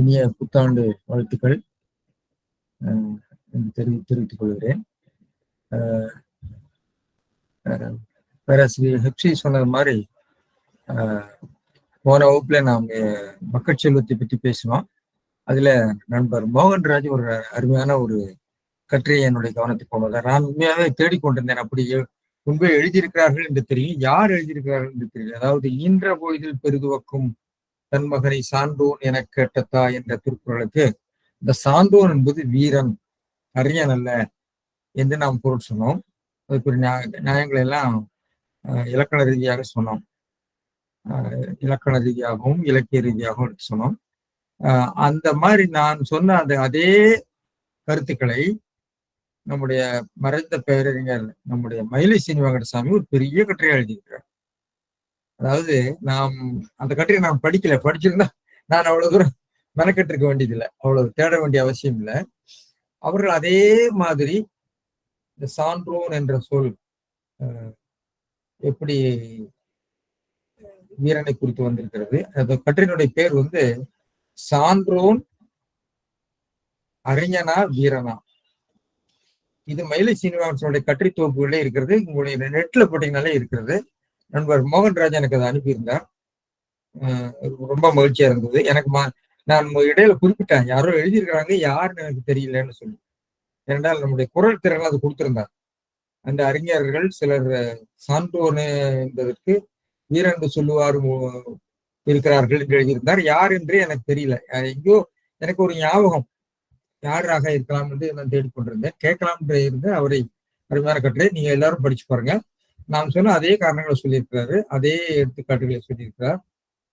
இனிய புத்தாண்டு வாழ்த்துக்கள் தெரிவித்துக் கொள்கிறேன். பேராசிரியர் ஹெப்சி சொன்னது மாதிரி போன வகுப்புல நாம் மக்கள் செல்வத்தை பற்றி பேசினோம். அதுல நண்பர் மோகன்ராஜ் ஒரு அருமையான ஒரு கட்டுரையை என்னுடைய கவனத்துக்கு போனதை நான் உண்மையாகவே தேடிக்கொண்டிருந்தேன். அப்படி முன்பே எழுதியிருக்கிறார்கள் என்று தெரியும், யார் எழுதியிருக்கிறார்கள் என்று தெரியும். அதாவது ஈன்ற பொழுதில் பெரிதுவக்கும் தன் மகனை சான்றோன் என கேட்டத்தா என்ற திருக்குறளுக்கு இந்த சான்றோன் என்பது வீரன், அறிஞன் அல்ல என்று நாம் பொருள் சொன்னோம். அதுக்கு நியாயங்களை எல்லாம் இலக்கண ரீதியாக சொன்னோம். இலக்கண ரீதியாகவும் இலக்கிய ரீதியாகவும் எடுத்து சொன்னோம். அந்த மாதிரி நான் சொன்ன அந்த அதே கருத்துக்களை நம்முடைய மறைந்த பேரறிஞர் நம்முடைய மயிலை சீனிவாகடசாமி ஒரு பெரிய கட்டுரையை எழுதியிருக்கிறார். அதாவது நாம் அந்த கட்டுரையை நான் படிச்சிருந்தா நான் அவ்வளவு தூரம் மெனக்கெட்டிருக்க வேண்டியதில்லை, அவ்வளவு தேட வேண்டிய அவசியம் இல்லை. அவர்கள் அதே மாதிரி இந்த சான்றோன் என்ற சொல் எப்படி வீரனை குறித்து வந்திருக்கிறது. அந்த கட்டுரையினுடைய பேர் சான்றோன் அறிஞனா வீரனா. இது மயிலை சீனிவாசனுடைய கட்டுரை தொகுப்புகளே இருக்கிறது. உங்களுடைய நெட்ல போட்டீங்கனாலே இருக்கிறது. நண்பர் மோகன்ராஜ் எனக்கு அதை அனுப்பியிருந்தார். ரொம்ப மகிழ்ச்சியா இருந்தது. எனக்கு நான் இடையில குறிப்பிட்டேன், யாரோ எழுதியிருக்கிறாங்க, யாருன்னு எனக்கு தெரியலன்னு சொல்லி. ஏனென்றால் நம்முடைய குரல் திறன் அது கொடுத்திருந்தார். அந்த அறிஞர்கள் சிலர் சான்றோன் என்பதற்கு வீரன் சொல்லுவார் இருக்கிறார்கள் என்று எழுதியிருந்தார். யார் என்று எனக்கு தெரியல. எங்கேயோ எனக்கு ஒரு ஞாபகம் யாராக இருக்கலாம் என்று நான் தேடிக்கொண்டிருந்தேன். கேட்கலாம் என்று இருந்தேன். அவரை அருமையான கட்டுரை நீங்க எல்லாரும் படிச்சு பாருங்க. நாம் சொன்ன அதே காரணங்களை சொல்லியிருக்கிறாரு, அதே எடுத்துக்காட்டுகளை சொல்லியிருக்கிறார்,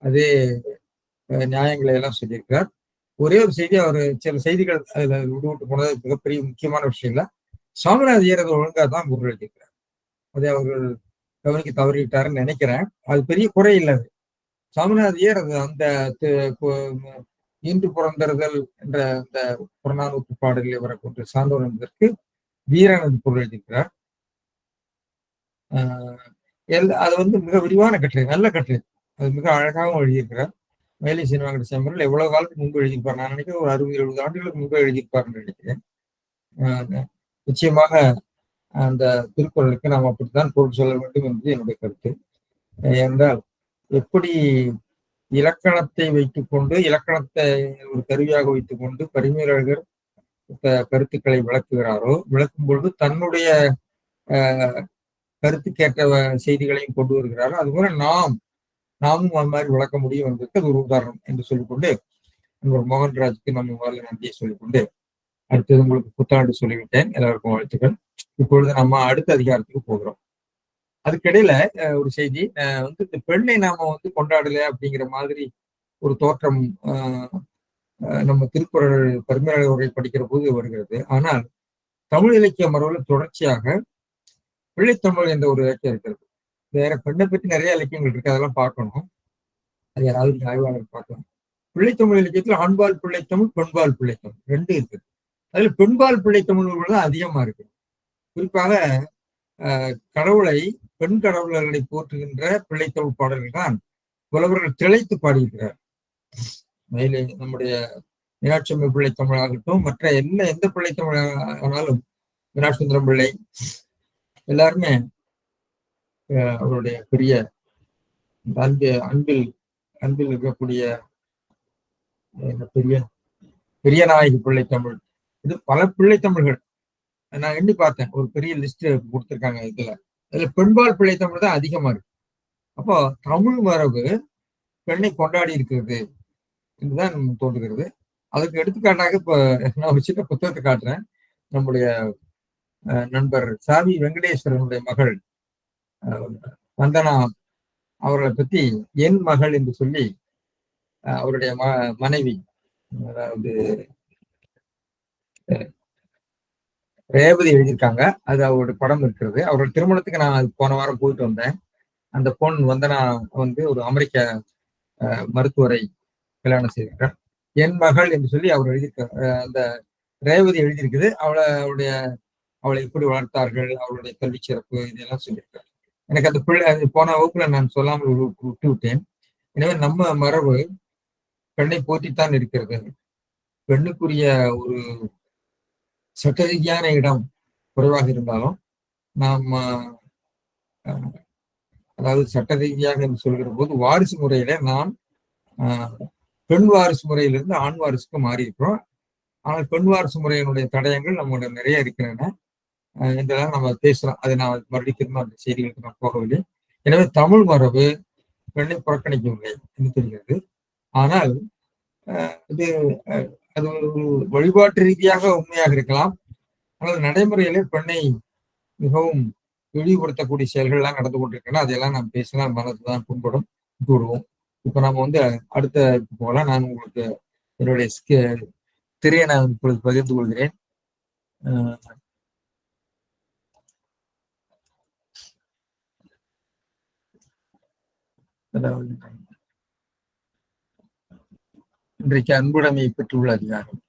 அதே நியாயங்களை எல்லாம் சொல்லியிருக்கிறார். ஒரே ஒரு செய்தி, அவர் சில செய்திகள் அதுல விட்டு போனது மிகப்பெரிய முக்கியமான விஷயம் இல்லை. சாமிநாதையர் அதை ஒழுங்கா தான் குரல் எழுதியிருக்கிறார். அதை அவர்கள் கவனிக்க தவறிவிட்டாருன்னு நினைக்கிறேன். அது பெரிய குறை இல்லை. சாமிநாதையர் அது அந்த இன்று புறந்தறுதல் என்ற அந்த புறநானூற்று பாடலில் வரக்கூடிய சான்றோன் என்பதற்கு வீரன் என்று பொருள் எழுதியிருக்கிறார். அது மிக விரிவான கட்டுரை, நல்ல கட்டுரை. அது மிக அழகாகவும் எழுதியிருக்கிறார். மயிலை சீனிவாகடசாமி எவ்வளவு காலத்துக்கு முன்பு எழுதியிருப்பார், நான் நினைக்கிறேன் ஒரு 60-70 ஆண்டுகளுக்கு முன்பு எழுதியிருப்பார்னு நினைக்கிறேன். நிச்சயமாக அந்த திருக்குறளுக்கு நாம் அப்படித்தான் பொருள் சொல்ல வேண்டும் என்பது என்னுடைய கருத்து. என்றால் எப்படி இலக்கணத்தை வைத்துக்கொண்டு, இலக்கணத்தை ஒரு கருவியாக வைத்துக் கொண்டு பரிமேலழகர் கருத்துக்களை விளக்குகிறாரோ, விளக்கும் பொழுது தன்னுடைய கருத்துக்கேற்ற செய்திகளையும் கொண்டு வருகிறாரோ, அதுபோல நாமும் அது மாதிரி விளக்க முடியும் என்பதற்கு அது ஒரு உதாரணம் என்று சொல்லிக்கொண்டு மோகன்ராஜுக்கு நம்ம முதல்ல நன்றியை சொல்லிக்கொண்டு, அடுத்தது உங்களுக்கு புத்தாண்டு சொல்லிவிட்டேன். எல்லாருக்கும் வாழ்த்துக்கள். இப்பொழுது நம்ம அடுத்த அதிகாரத்துக்கு போகிறோம். அதுக்கிடையில ஒரு செய்தி, இந்த பெண்ணை நாம கொண்டாடல அப்படிங்கிற மாதிரி ஒரு தோற்றம் நம்ம திருக்குறள் பரிமேலழகர் உரை படிக்கிற போது வருகிறது. ஆனால் தமிழ் இலக்கிய மரபில் தொடர்ச்சியாக பிள்ளைத்தமிழ் என்ற ஒரு இலக்கியம் இருக்கிறது. வேற பெண்ணை பற்றி நிறைய இலக்கியங்கள் இருக்கு, அதெல்லாம் பார்க்கணும். அது யாராவது ஆய்வாளர் பார்க்கலாம். பிள்ளைத்தமிழ் இலக்கியத்தில் ஆண்பால் பிள்ளைத்தமிழ், பெண்பால் பிள்ளைத்தமிழ் ரெண்டு இருக்குது. அதுல பெண்பால் பிள்ளைத்தமிழ் தான் அதிகமா இருக்கு. குறிப்பாக கடவுளை, பெண் கடவுளர்களை போற்றுகின்ற பிள்ளைத்தமிழ் பாடல்கள் தான் புலவர்கள் திளைத்து பாடியிருக்கிறார். மேலே நம்முடைய மீனாட்சி பிள்ளைத்தமிழ் ஆகட்டும், மற்ற எந்த பிள்ளைத்தமிழ் ஆனாலும் மீனாட்சிசுந்தரம் பிள்ளை எல்லாருமே அவருடைய பெரிய அன்பில் இருக்கக்கூடிய பெரிய நாயகி பிள்ளைத்தமிழ், இது பல பிள்ளைத்தமிழ்கள் நான் எண்ணி பார்த்தேன். ஒரு பெரிய லிஸ்ட் கொடுத்துருக்காங்க. அதுல பெண்பால் பிள்ளைத்தமிழ் தான் அதிகமா இருக்கு. அப்போ தமிழ் மரபு பெண்ணை கொண்டாடி இருக்கிறது என்றுதான் தோன்றுகிறது. அதுக்கு எடுத்துக்காட்டாக இப்ப நான் ஒரு சின்ன புத்தகத்தை காட்டுறேன். நம்முடைய நண்பர் சாவி வெங்கடேஸ்வரனுடைய மகள் வந்தனா அவர்களை பத்தி என் மகள் என்று சொல்லி அவருடைய மனைவி, அதாவது ரேவதி எழுதியிருக்காங்க. அது அவருடைய படம் இருக்கிறது. அவருடைய திருமணத்துக்கு நான் அது போன வாரம் போயிட்டு வந்தேன். அந்த பொண் வந்தனா ஒரு அமெரிக்க மருத்துவரை கல்யாணம் செய்திருக்கார். என் மகள் என்று சொல்லி அவர் எழுதியிருக்க அந்த ரேவதி எழுதியிருக்குது. அவளை எப்படி வளர்த்தார்கள், அவருடைய கல்வி சிறப்பு, இதெல்லாம் சொல்லியிருக்காரு. எனக்கு அந்த போன வகுப்புல நான் சொல்லாமல் விட்டு விட்டேன். எனவே நம்ம மரபு பெண்ணை போற்றித்தான் இருக்கிறது. பெண்ணுக்குரிய ஒரு சட்ட ரீதியான இடம் குறைவாக இருந்தாலும் நாம் அதாவது சட்ட ரீதியாக என்று சொல்கிற போது வாரிசு முறையில நாம் பெண் வாரிசு முறையிலிருந்து ஆண் வாரிசுக்கு மாறி இருக்கிறோம். ஆனால் பெண் வாரிசு முறையினுடைய தடயங்கள் நம்மளோட நிறைய இருக்கின்றன என்றெல்லாம் நம்ம பேசலாம். அதை நான் மறுபடியும் திரும்ப அந்த செய்திகளுக்கு நான் போகவில்லை. எனவே தமிழ் மரபு பெண்ணை புறக்கணிக்கவில்லை என்று தெரிகிறது. ஆனால் இது அது ஒரு வழிபாட்டு ரீதியாக உண்மையாக இருக்கலாம். ஆனால் நடைமுறையிலே பெண்ணை மிகவும் இழிவுபடுத்தக்கூடிய செயல்கள் எல்லாம் நடந்து கொண்டிருக்கின்றன. அதையெல்லாம் நாம் பேசினால் மனதுதான் புண்படும் விடுவோம். இப்ப நம்ம அடுத்த போகலாம். நான் உங்களுக்கு என்னுடைய திரையை நான் இப்பொழுது பகிர்ந்து கொள்கிறேன். அதாவது இன்றைக்கு அன்புடைமையை பெற்றுள்ள அதிகாரம்.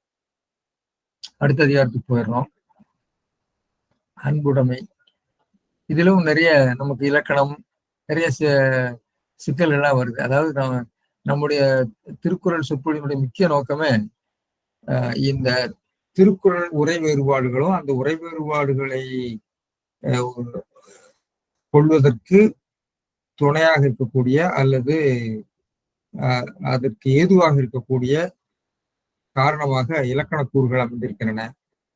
அடுத்த அதிகாரத்துக்கு போயிடணும். அன்புடைமை இதிலும் நிறைய நமக்கு இலக்கணம் நிறைய சிக்கல்கள்லாம் வருது. அதாவது நம்முடைய திருக்குறள் சொற்பொழிவுடைய முக்கிய நோக்கமே இந்த திருக்குறள் உரை வேறுபாடுகளும் அந்த உரை வேறுபாடுகளை கொள்வதற்கு துணையாக இருக்கக்கூடிய அல்லது அதற்கு ஏதுவாக இருக்கக்கூடிய காரணமாக இலக்கண கூறுகள் அமைந்திருக்கின்றன.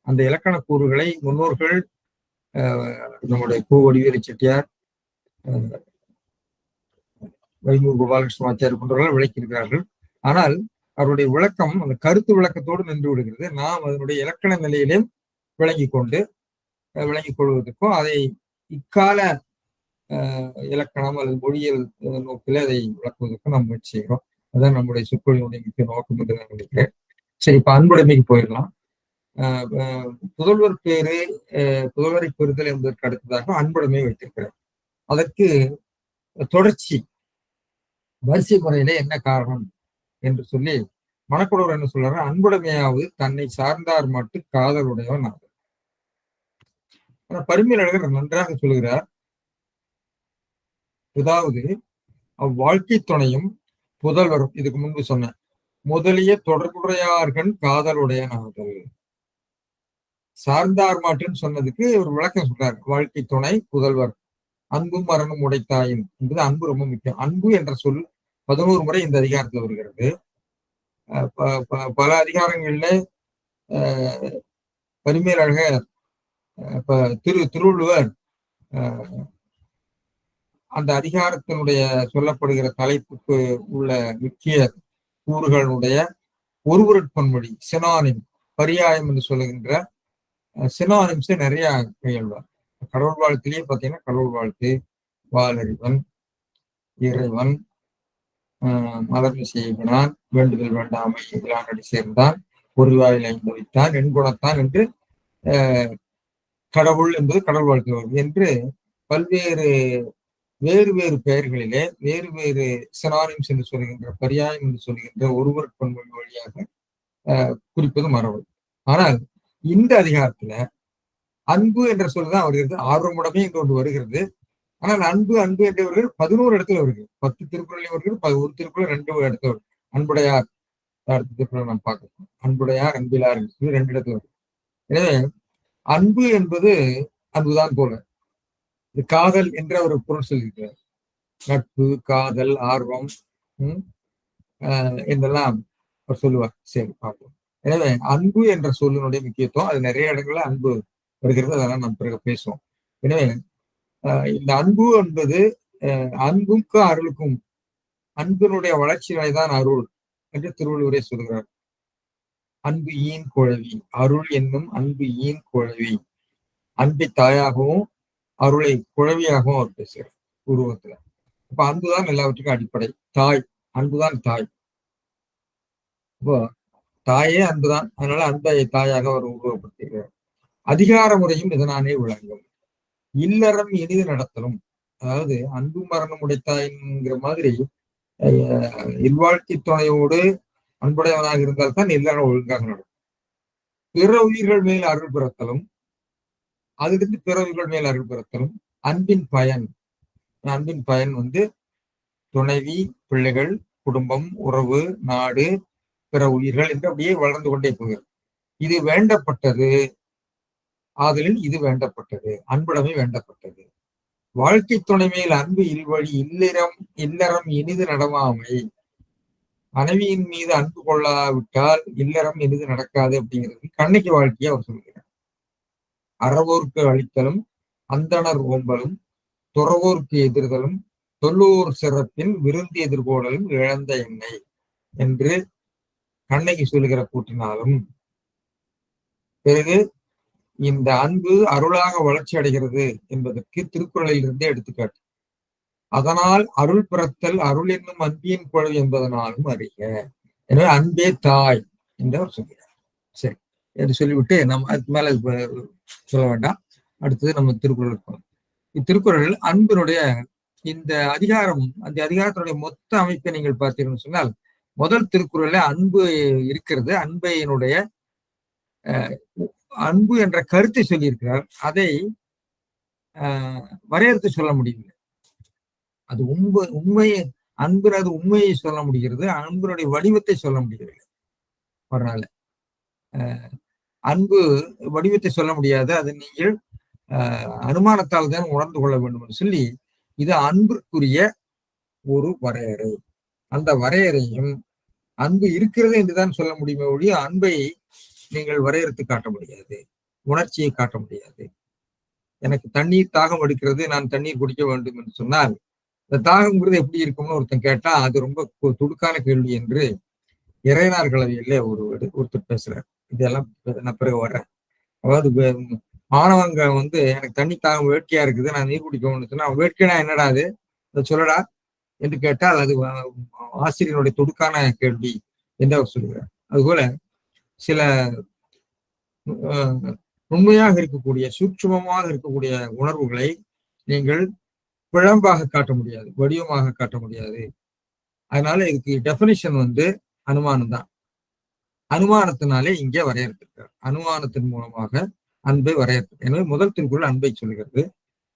அந்த இலக்கண கூறுகளை முன்னோர்கள் நம்முடைய கு. வடிவேலு செட்டியார், வைமூர் கோபாலகிருஷ்ணமாச்சாரி போன்றவர்கள் விளக்கியிருக்கிறார்கள். ஆனால் அவருடைய விளக்கம் அந்த கருத்து விளக்கத்தோடு நின்று விடுகிறது. நாம் அதனுடைய இலக்கண நிலையிலும் விளங்கிக் கொள்வதற்கும் அதை இக்கால இலக்கணம் அல்லது மொழியியல் நோக்கில் அதை விளக்குவதற்கும் நாம் முயற்சி செய்கிறோம். அதான் நம்முடைய சொற்பொழிவுடைய முக்கிய நோக்கம் என்று நான் நினைக்கிறேன். சரி, இப்ப அன்புடைமைக்கு போயிடலாம். புதல்வர் பேரு புதல்வரை பெறுதல் என்பதற்கு அடுத்ததாக அன்புடைமை வைத்திருக்கிறார். அதற்கு தொடர்ச்சி வரிசை முறையில என்ன காரணம் என்று சொல்லி மணக்குடவர் என்ன சொல்றாரு? அன்புடைமையாவது தன்னை சார்ந்தார் மட்டும் காதலுடையவன் ஆகும். பரிமேலழகர் நன்றாக சொல்கிறார். அதாவது அவ்வாழ்க்கை துணையும் புதல்வரும், இதுக்கு முன்பு சொன்ன முதலிய தொடர்புடையார்கள் காதலுடைய நாதல். சார்ந்தார் மாட்டுன்னு சொன்னதுக்கு ஒரு விளக்கம் சொல்றாரு. வாழ்க்கை துணை, புதல்வர், அன்பும் மரணம் உடைத்தாயும் என்பது அன்பு ரொம்ப முக்கியம். அன்பு என்ற சொல் 11 முறை இந்த அதிகாரத்தில் வருகிறது. பல அதிகாரங்கள்ல பரிமேலழகர் திருவள்ளுவர் அந்த அதிகாரத்தினுடைய சொல்லப்படுகிற தலைப்புக்கு உள்ள முக்கிய கூறுகளுடைய ஒருவருட்பன்மொழி சினானிம் பரியாயம் என்று சொல்லுகின்ற சினானிம்ஸை நிறைய கையாள்வார். கடவுள் வாழ்த்திலேயே பார்த்தீங்கன்னா கடவுள் வாழ்த்து, வாலறிவன், இறைவன், மலர்ந்து செய்கிறான், வேண்டுதல் வேண்டாமை இலானடி சேர்ந்தான், ஒரு வாயில் ஐந்து வைத்தான், எண்குணத்தான் என்று கடவுள் என்பது கடவுள் வாழ்த்து வருது என்று பல்வேறு வேறு வேறு பெயர்களிலே வேறு வேறு சினானிம்ஸ் என்று சொல்கின்ற பரியாயம் என்று சொல்கின்ற ஒருவர் பண்பு வழியாக குறிப்பது மரபு. ஆனால் இந்த அதிகாரத்துல அன்பு என்ற சொல்லுதான் வருகிறது. ஆர்வமுடமே என்று ஒன்று வருகிறது. ஆனால் அன்பு அன்பு என்று வருகிறது 11 இடத்துல வருகிறது. 10 திருக்குறளையும் வருகிறது. ஒரு திருக்குறள் 2 இடத்துல வருது. அன்புடையார் அடுத்த திருக்குறள் நாம் பார்க்கணும். அன்புடையார் அன்பிலார் என்று சொல்லி 2 இடத்துல வருது. எனவே அன்பு என்பது அன்புதான் போல. இது காதல் என்ற ஒரு பொருள் சொல்லியிருக்கிறார். நட்பு, காதல், ஆர்வம் என்றெல்லாம் அவர் சொல்லுவார். சரி, பார்ப்போம். எனவே அன்பு என்ற சொல்லினுடைய முக்கியத்துவம் அது நிறைய இடங்கள்ல அன்பு வருகிறது. அதெல்லாம் நம்ம பிறகு பேசுவோம். எனவே இந்த அன்பு என்பது அன்புக்கும் அருளுக்கும் அன்பினுடைய வளர்ச்சி நிலைதான் அருள் என்று திருவள்ளுவரே சொல்கிறார். அன்பு ஈன் குழவி, அருள் என்னும் அன்பு ஈன் குழவி. அன்பை தாயாகவும் அருளை குழவியாகவும் அவர் பேசுகிறார் உருவத்துல. அப்ப அன்புதான் எல்லாவற்றுக்கும் அடிப்படை. தாய், அன்புதான் தாய். இப்போ தாயே அன்புதான். அதனால அன்பை தாயாக அவர் உருவப்படுத்துகிறார். அதிகார முறையும் இதனானே விளங்கும். இல்லறம் இனிது நடத்தலும், அதாவது அன்பு மரணம் உடைத்தாய்ங்கிற மாதிரி இல்வாழ்க்கை துணையோடு அன்புடையவனாக இருந்தால்தான் இல்லறம் ஒழுங்காக நடக்கும். பிற உயிர்கள் மேல் அருள் பிறத்தலும், அதிலிருந்து பிற உயிர்கள் மேல் அருள் பிறத்தலும் அன்பின் பயன். அன்பின் பயன் துணைவி, பிள்ளைகள், குடும்பம், உறவு, நாடு, பிற உயிர்கள் என்று அப்படியே வளர்ந்து கொண்டே போகிறது. இது வேண்டப்பட்டது, ஆதலின் இது வேண்டப்பட்டது, அன்புடைமை வேண்டப்பட்டது. வாழ்க்கை துணை மேல் அன்பு இல்வழி இல்லறம் இனிது நடவாமை. மனைவியின் மீது அன்பு கொள்ளாவிட்டால் இல்லறம் இனிது நடக்காது அப்படிங்கிறது கண்ணகி வாழ்க்கையை அவர் சொல்கிறார். அறவோர்க்கு அளித்தலும் அந்தணர் ஓம்பலும் துறவோர்க்கு எதிர்தலும் தொல்லூர் சிறப்பின் விருந்து எதிர்கோடலும் இழந்த எண்ணெய் என்று கண்ணகி சொல்லுகிற கூட்டினாலும், பிறகு இந்த அன்பு அருளாக வளர்ச்சி அடைகிறது என்பதற்கு திருக்குறளில் இருந்தே எடுத்துக்காட்டு. அதனால் அருள் பிறத்தல் அருள் என்னும் அன்பியின் குழல் என்பதனாலும் அறிக. எனவே அன்பே தாய் என்று அவர் சொல்கிறார். சரி என்று சொல்லிவிட்டு நம்ம அதுக்கு மேல சொல்ல வேண்டாம். அடுத்தது நம்ம திருக்குறளுக்கு போகலாம். இத்திருக்குறள் அன்பினுடைய இந்த அதிகாரம், அந்த அதிகாரத்தினுடைய மொத்த அமைப்பை நீங்கள் பார்த்தீங்கன்னு சொன்னால், முதல் திருக்குறள்ல அன்பு இருக்கிறது. அன்பையினுடைய அன்பு என்ற கருத்தை சொல்லியிருக்கிறார். அதை வரையறுத்து சொல்ல முடியவில்லை. அது உண்மையை அன்புறது உண்மையை சொல்ல முடிகிறது, அன்பினுடைய வடிவத்தை சொல்ல முடியவில்லை. அதனால அன்பு வடிவத்தை சொல்ல முடியாது, அது நீங்கள் அனுமானத்தால் தான் உணர்ந்து கொள்ள வேண்டும் என்று சொல்லி, இது அன்பிற்குரிய ஒரு வரையறை. அந்த வரையறையும் அன்பு இருக்கிறது என்றுதான் சொல்ல முடியுமே ஒழிய அன்பை நீங்கள் வரையறுத்து காட்ட முடியாது, உணர்ச்சியை காட்ட முடியாது. எனக்கு தண்ணீர் தாகம் எடுக்கிறது, நான் தண்ணீர் குடிக்க வேண்டும் என்று சொன்னால், இந்த தாகம்ங்கிறது எப்படி இருக்கும்னு ஒருத்தன் கேட்டா அது ரொம்ப துடுக்கான கேள்வி என்று இறையனார் கலவையில ஒருத்தர் பேசுறாரு. இதெல்லாம் நான் பிறகு வர்றேன். அதாவது மாணவங்க எனக்கு தண்ணி தாகம் வேட்கையா இருக்குது, நான் நீர் குடிக்கணும்னு சொன்னா வேட்கைனா என்னடா அது, அதை சொல்லடா என்று கேட்டால் அது ஆசிரியனுடைய தொடுக்கான கேள்வி என்று அவர் சொல்கிறார். அதுபோல சில உண்மையாக இருக்கக்கூடிய சூட்சுமமாக இருக்கக்கூடிய உணர்வுகளை நீங்கள் பிழம்பாக காட்ட முடியாது, வடிவமாக காட்ட முடியாது. அதனால இதுக்கு டெபினிஷன் அனுமானம் தான். அனுமானத்தினாலே இங்கே வரையறுத்திருக்கிறார். அனுமானத்தின் மூலமாக அன்பை வரையறுத்து. எனவே முதல் திருக்குறள் அன்பை சொல்கிறது.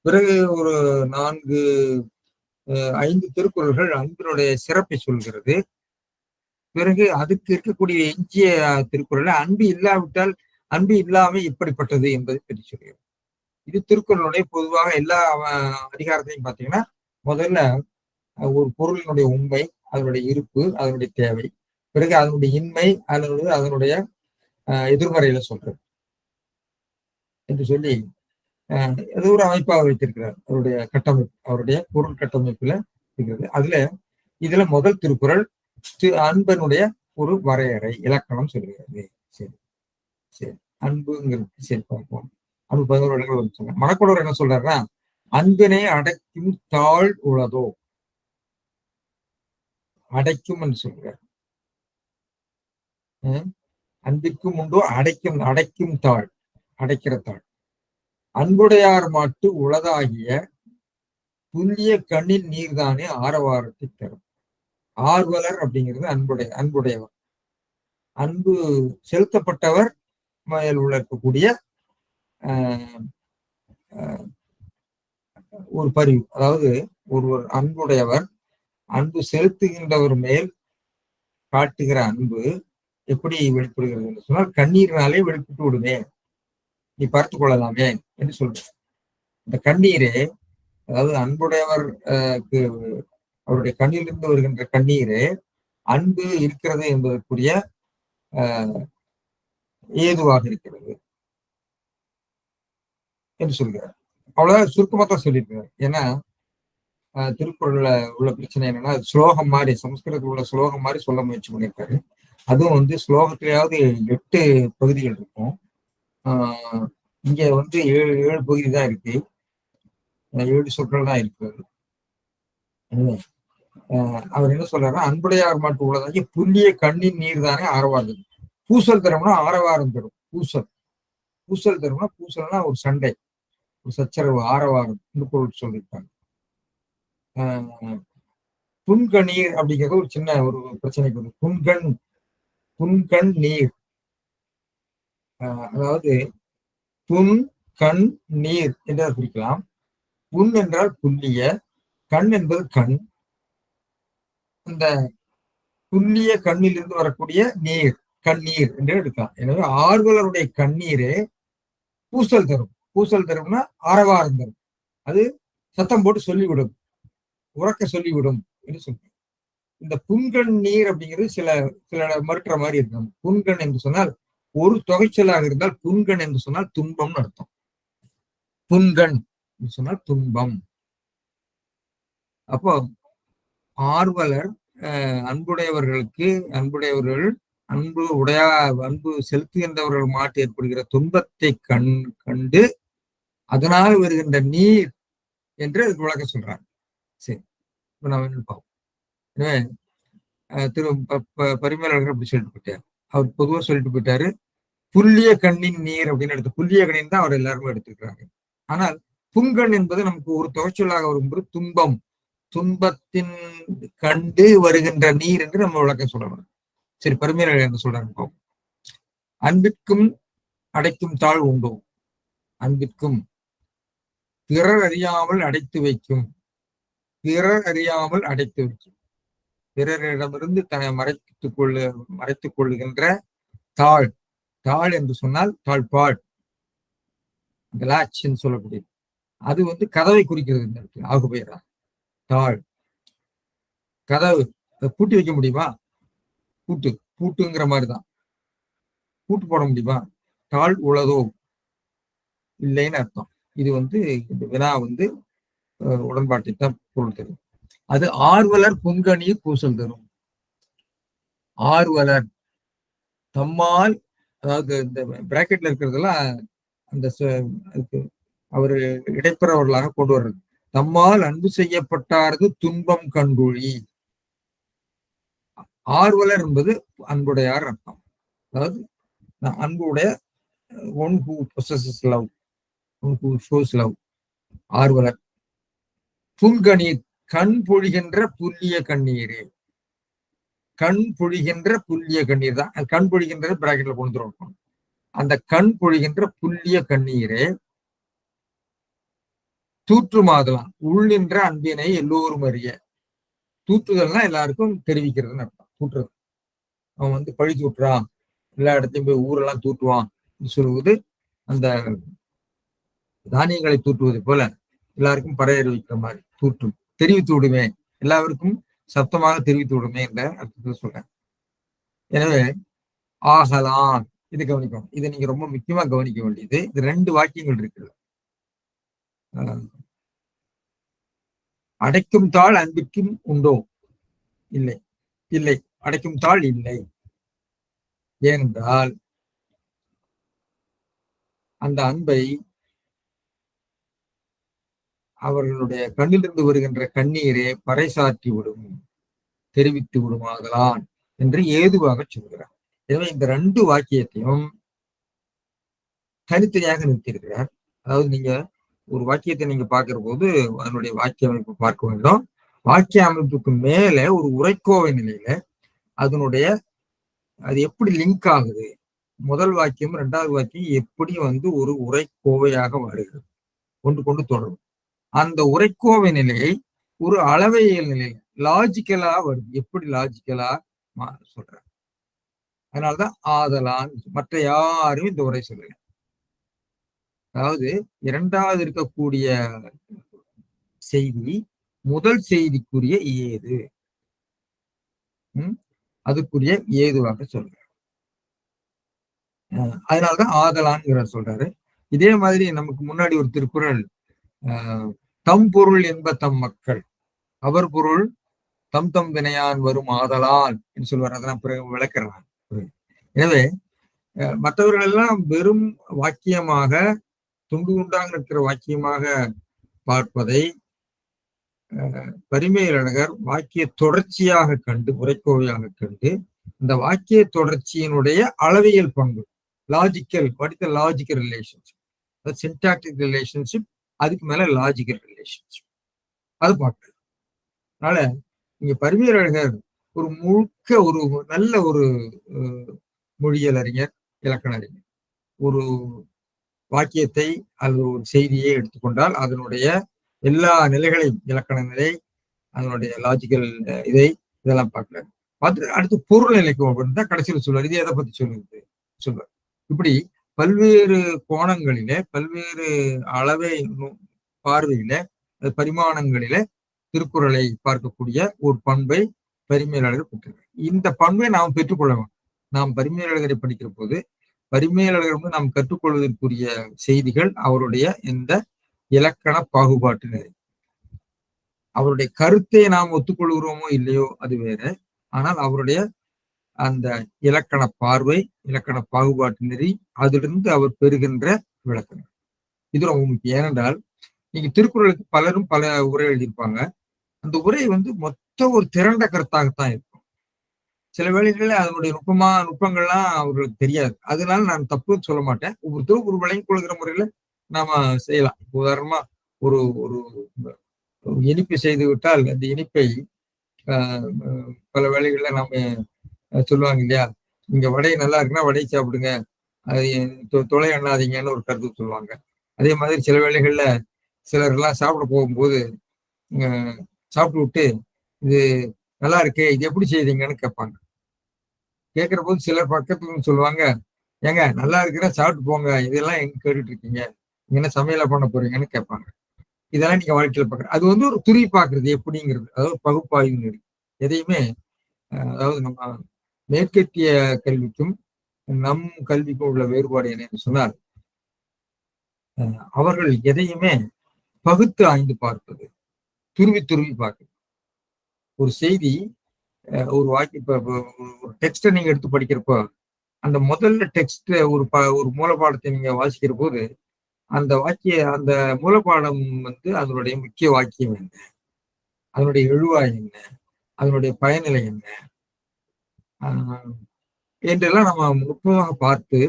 பிறகு ஒரு 4-5 திருக்குறள்கள் அன்பினுடைய சிறப்பை சொல்கிறது. பிறகு அதுக்கு இருக்கக்கூடிய எஞ்சிய திருக்குறள் அன்பு இல்லாவிட்டால் அன்பு இல்லாம இப்படிப்பட்டது என்பதை பற்றி சொல்கிறது. இது திருக்குறளுடைய பொதுவாக எல்லா அதிகாரத்தையும் பார்த்தீங்கன்னா, முதல்ல ஒரு பொருளினுடைய உண்மை, அதனுடைய இருப்பு, அதனுடைய தேவை, பிறகு அதனுடைய இன்மை, அதனுடைய எதிர்மறையில சொல்றது என்று சொல்லி அது ஒரு அமைப்பாக வைத்திருக்கிறார். அவருடைய கட்டமைப்பு, அவருடைய பொருள் கட்டமைப்புல இருக்கிறது. இதுல முதல் திருக்குறள் அன்பனுடைய ஒரு வரையறை, இலக்கணம் சொல்கிறது. சரி சரி, அன்புங்கிறது சரி பார்ப்போம். அன்பு 11 இடங்கள் சொன்னாங்க. மணக்குளர் என்ன சொல்றாருன்னா, அன்பினை அடைக்கும் தாழ் உளதோ, அடைக்கும் என்று சொல்றார். அன்பிற்கும் உண்டோ அடைக்கும் தாழ், அடைக்கிற தாழ். அன்புடையார் மாட்டு உளதாகிய புல்லிய கண்ணின் நீர்தானே ஆரவாரத்தை தரும். ஆர்வலர் அப்படிங்கிறது அன்புடையவர், அன்பு செலுத்தப்பட்டவர் மேல் உள்ள இருக்கக்கூடிய ஒரு பரிவு. அதாவது ஒருவர் அன்புடையவர் அன்பு செலுத்துகின்றவர் மேல் காட்டுகிற அன்பு எப்படி வெளிப்படுகிறது என்று சொன்னால், கண்ணீரினாலே வெளிப்பட்டு விடுமே, நீ பார்த்து கொள்ளலாமே என்று சொல்ற. இந்த கண்ணீரே, அதாவது அன்புடையவருக்கு அவருடைய கண்ணிலிருந்து வருகின்ற கண்ணீரே அன்பு இருக்கிறது என்பதற்குரிய ஏதுவாக இருக்கிறது என்று சொல்கிறார். அவ்வளவு சுருக்கமா தான் சொல்லியிருக்கிறார். ஏன்னா திருக்குறள்ல உள்ள பிரச்சனை என்னன்னா, ஸ்லோகம் மாதிரி, சமஸ்கிருதத்தில் உள்ள ஸ்லோகம் மாதிரி சொல்ல முயற்சி பண்ணியிருக்காரு. அதுவும் ஸ்லோகத்திலேயாவது 8 பகுதிகள் இருக்கும். இங்க 7 பகுதி தான் இருக்கு, 7 சொற்கள் தான் இருக்கிறது. அவர் என்ன சொல்றாருன்னா, அன்புடையார் மாட்டு உள்ளதாகி புல்லிய கண்ணின் நீர் தானே ஆரவாரம். பூசல் தரும்னா ஆரவாரம் தரும். பூசல் தரும்னா, பூசல்னா ஒரு சண்டை, ஒரு சச்சரவு, ஆரவாரம் பொருள் சொல்லியிருக்காங்க. புன்கணீர் அப்படிங்கிறது ஒரு சின்ன ஒரு பிரச்சனைக்கு வந்து புன்கண் நீர், அதாவது புன் கண் நீர் என்று குறிக்கலாம். புன் என்றால் புல்லிய, கண் என்பது கண். இந்த துல்லிய கண்ணிலிருந்து வரக்கூடிய நீர், கண்ணீர் என்று எடுக்கலாம். எனவே ஆர்வலருடைய கண்ணீரே பூசல் தரும். பூசல் தரும்னா ஆரவாரம் தரும். அது சத்தம் போட்டு சொல்லிவிடும், உறக்க சொல்லிவிடும் என்று சொல்றேன். இந்த புன்கண் நீர் அப்படிங்கிறது சில சில மறுக்கிற மாதிரி இருக்கு. புன்கண் என்று சொன்னால் ஒரு தொகைச்சொல்லாக இருந்தால் புன்கண் என்று சொன்னால் துன்பம்னு அர்த்தம். புன்கண் என்று சொன்னால் துன்பம். அப்போ ஆர்வலர் அன்புடையவர்களுக்கு அன்பு செலுத்துகின்றவர்கள் மாட்டு ஏற்படுகிற துன்பத்தை கண்டு அதனால் வருகின்ற நீர் என்று அதுக்கு விளக்க சொல்றாங்க. சரி, இப்ப நம்ம என்ன பார்ப்போம். எனவே திரு பரிமேலழகர் அப்படி சொல்லிட்டு போயிட்டார். அவர் பொதுவாக சொல்லிட்டு போயிட்டாரு, புல்லிய கண்ணின் நீர் அப்படின்னு எடுத்து, புல்லிய கண்ணின் தான் அவர் எல்லாருமே எடுத்துக்கிறாங்க. ஆனால் புங்கண் என்பது நமக்கு ஒரு தொகைச்சொல்லாக வரும்போது துன்பம், துன்பத்தின் கண்டு வருகின்ற நீர் என்று நம்ம விளக்க சொல்லணும். சரி, பரிமேலழகர் என்ன சொல்றாங்க. அன்பிற்கும் அடைக்கும் தாழ் உண்டோ, அன்பிற்கும் பிறர் அறியாமல் அடைத்து வைக்கும், பிறர் அறியாமல் அடைத்து வைக்கும், பிறரிடமிருந்து தன்னை மறைத்துக் கொள்ளுகின்ற தாழ். தாழ் என்று சொன்னால் தாழ்பாள், கிளாச் சொல்லக்கூடியது. அது கதவை குறிக்கிறது. இந்த இடத்துல ஆகுபெயரா தாழ். கதவு பூட்டி வைக்க முடியுமா? பூட்டுங்கிற மாதிரிதான். பூட்டு போட முடியுமா? தாழ் உளதோ, இல்லைன்னு அர்த்தம். இது இந்த வினா உடன்பாட்டை தான் பொருள் தரும். அது ஆர்வலர் புங்கணீர் பூசல் தரும். ஆர்வலர் தம்மால், அதாவது இந்த பிராக்கெட்ல இருக்கிறதெல்லாம் அந்த அவரு இடைப்பெறவர்களாக கொண்டு வர்றது. தம்மால் அன்பு செய்யப்பட்டாரது துன்பம் கண்குழி. ஆர்வலர் என்பது அன்புடையார் அர்த்தம். அதாவது அன்புடைய one who possesses love, one who shows love, ஆர்வலர். புங்கணீர் கண் பொழிகின்ற புல்லிய கண்ணீரே. கண் பொழிகின்ற புல்லிய கண்ணீர் தான். கண் பொழிகின்ற பிராக்கெட்ல கொண்டு வரணும். அந்த கண் பொழிகின்ற புல்லிய கண்ணீரே தூற்றுமாதலாம் உள்நின்ற அன்பினை எல்லோரும் அறிய. தூற்றுதல்னா எல்லாருக்கும் தெரிவிக்கிறதுன்னு அர்த்தம். தூற்றுறது, அவன் பழி தூட்டுறான், எல்லா இடத்தையும் போய் ஊரெல்லாம் தூட்டுவான் சொல்லுவது அந்த தானியங்களை தூற்றுவது போல எல்லாருக்கும் பறையறிவிக்கிற மாதிரி தூற்றும், தெரிவித்து விடுமே, எல்லாருக்கும் சத்தமாக தெரிவித்து விடுமே என்ற அர்த்தத்தில் சொல்றேன். எனவே ஆகலாம், இது கவனிக்கணும். இதை நீங்க ரொம்ப முக்கியமா கவனிக்க வேண்டியது. இது 2 வாக்கியங்கள் இருக்குது. அடைக்கும் தாள் அன்பிற்கும் உண்டோ? இல்லை, இல்லை, அடைக்கும் தாள் இல்லை. ஏனென்றால் அந்த அன்பை அவர்களுடைய கண்ணிலிருந்து வருகின்ற கண்ணீரே பறைசாற்றி விடும், தெரிவித்து விடுமாகலான் என்று ஏதுவாக சொல்கிறார். எனவே இந்த 2 வாக்கியத்தையும் தனித்தனியாக நிறுத்தியிருக்கிறார். அதாவது நீங்க ஒரு வாக்கியத்தை நீங்க பார்க்கிற போது அதனுடைய வாக்கிய அமைப்பு பார்க்க வேண்டும். வாக்கிய அமைப்புக்கு மேல ஒரு உரைக்கோவை நிலையில அது எப்படி லிங்க் ஆகுது, முதல் வாக்கியம் 2வது வாக்கியம் எப்படி ஒரு உரைக்கோவையாக வருகிறது, கொண்டு தொடரும். அந்த உரைக்கோவை நிலையை ஒரு அளவையல் நிலையில லாஜிக்கலா வருது. எப்படி லாஜிக்கலா சொல்றாங்க. அதனாலதான் ஆதலான், மற்ற யாரும் இந்த உரை சொல்லல. அதாவது 2வது இருக்கக்கூடிய செய்தி முதல் செய்திக்குரிய ஏது, அதுக்குரிய ஏதுவாக சொல்றாரு. அதனாலதான் ஆதலான்ங்கிற சொல்றாரு. இதே மாதிரி நமக்கு முன்னாடி ஒரு திருக்குறள், தம் பொருள் என்ப தம் மக்கள், அவர் பொருள் தம் தம் வினையான் வரும் ஆதலான் என்று சொல்வார். அதெல்லாம் பிறகு விளக்குறாங்க. எனவே மற்றவர்கள் எல்லாம் வெறும் வாக்கியமாக துண்டு துண்டாக இருக்கிற வாக்கியமாக பார்ப்பதை பரிமேலழகர் வாக்கிய தொடர்ச்சியாக கண்டு, உரைக்கோவையாக கண்டு, இந்த வாக்கிய தொடர்ச்சியினுடைய அளவியல் பண்பு, லாஜிக்கல், படித்த லாஜிக்கல் ரிலேஷன்ஷிப், சின்டாக்டிக் ரிலேஷன்ஷிப், அதுக்கு மேல லாஜிக்கல் ரிலேஷன்ஷிப், அது பார்க்கறது. அதனால இங்க பரிமேலழகர் ஒரு முழுக்க ஒரு நல்ல ஒரு மொழியியல் அறிஞர், இலக்கண அறிஞர். ஒரு வாக்கியத்தை அல்லது ஒரு செய்தியை எடுத்துக்கொண்டால் அதனுடைய எல்லா நிலைகளையும், இலக்கண நிலை, அதனுடைய லாஜிக்கல் இதெல்லாம் பார்க்கிறார். அடுத்து பொருள் நிலைக்கு அப்படின்னு தான் கடைசியில் சொல்லுவார். இது எதை பத்தி சொல்லுவார். இப்படி பல்வேறு கோணங்களிலே, பல்வேறு அளவை பார்வையில, பரிமாணங்களில திருக்குறளை பார்க்கக்கூடிய ஒரு பண்பை பரிமேலழகர் பெற்றிருக்கிறார். இந்த பண்பை நாம் பெற்றுக்கொள்ள வேண்டும். நாம் பரிமேலழகரை படிக்கிற போது பரிமேலழகர் நாம் கற்றுக்கொள்வதற்குரிய செய்திகள் அவருடைய இந்த இலக்கண பாகுபாட்டு நெறி. அவருடைய கருத்தை நாம் ஒத்துக்கொள்கிறோமோ இல்லையோ அது வேற. ஆனால் அவருடைய அந்த இலக்கண பார்வை, இலக்கண பாகுபாட்டு நெறி, அதிலிருந்து அவர் பெறுகின்ற விளக்கங்கள் இது ரொம்ப முக்கியம். ஏனென்றால் நீங்க திருக்குறளுக்கு பலரும் பல உரை எழுதியிருப்பாங்க. அந்த உரை மொத்த ஒரு திரண்ட கருத்தாகத்தான் இருக்கும். சில வேளைகளில் அதனுடைய நுட்பங்கள்லாம் அவர்களுக்கு தெரியாது. அதனால நான் தப்பு சொல்ல மாட்டேன். ஒவ்வொருத்தரும் ஒரு விளங்கிக் கொள்கிற முறையில நாம செய்யலாம். உதாரணமா ஒரு ஒரு இனிப்பு செய்து விட்டால் அந்த இனிப்பை பல வேளைகள்ல நாம சொல்லுவாங்க இல்லையா, இங்க வடை நல்லா இருக்குன்னா வடை சாப்பிடுங்க, அது தொலை எண்ணாதீங்கன்னு ஒரு கருத்து சொல்லுவாங்க. அதே மாதிரி சில வேளைகள்ல சிலர் எல்லாம் சாப்பிட போகும்போது சாப்பிட்டு விட்டு இது நல்லா இருக்கே, இது எப்படி செய்தீங்கன்னு கேட்பாங்க. கேட்கிற போது சிலர் பக்கத்துல சொல்லுவாங்க, ஏங்க நல்லா இருக்குன்னா சாப்பிட்டு போங்க, இதெல்லாம் எங்க கேட்டுட்டு இருக்கீங்க, நீங்க என்ன சமையல பண்ண போறீங்கன்னு கேட்பாங்க. இதெல்லாம் நீங்க வாழ்க்கையில பாக்குற அது ஒரு துரி பாக்குறது எப்படிங்கிறது, அதாவது பகுப்பாய்வு நெறி. எதையுமே அதாவது நம்ம மேற்கத்திய கல்விக்கும் நம் கல்விக்கும் உள்ள வேறுபாடு என்னன்னு சொன்னால், அவர்கள் எதையுமே பகுத்து ஆய்ந்து பார்ப்பது, துருவி துருவி பார்க்குது. ஒரு செய்தி, ஒரு வாக்கிய, ஒரு டெக்ஸ்ட நீங்க எடுத்து படிக்கிறப்போ அந்த முதல்ல டெக்ஸ்ட் ஒரு மூலப்பாடத்தை நீங்க வாசிக்கிற போது அந்த அந்த மூலப்பாடம் அதனுடைய முக்கிய வாக்கியம் என்ன, அதனுடைய எழுவாய் என்ன, அதனுடைய பயனிலை என்ன என்றெல்லாம் நம்ம நுட்பமாக பார்த்து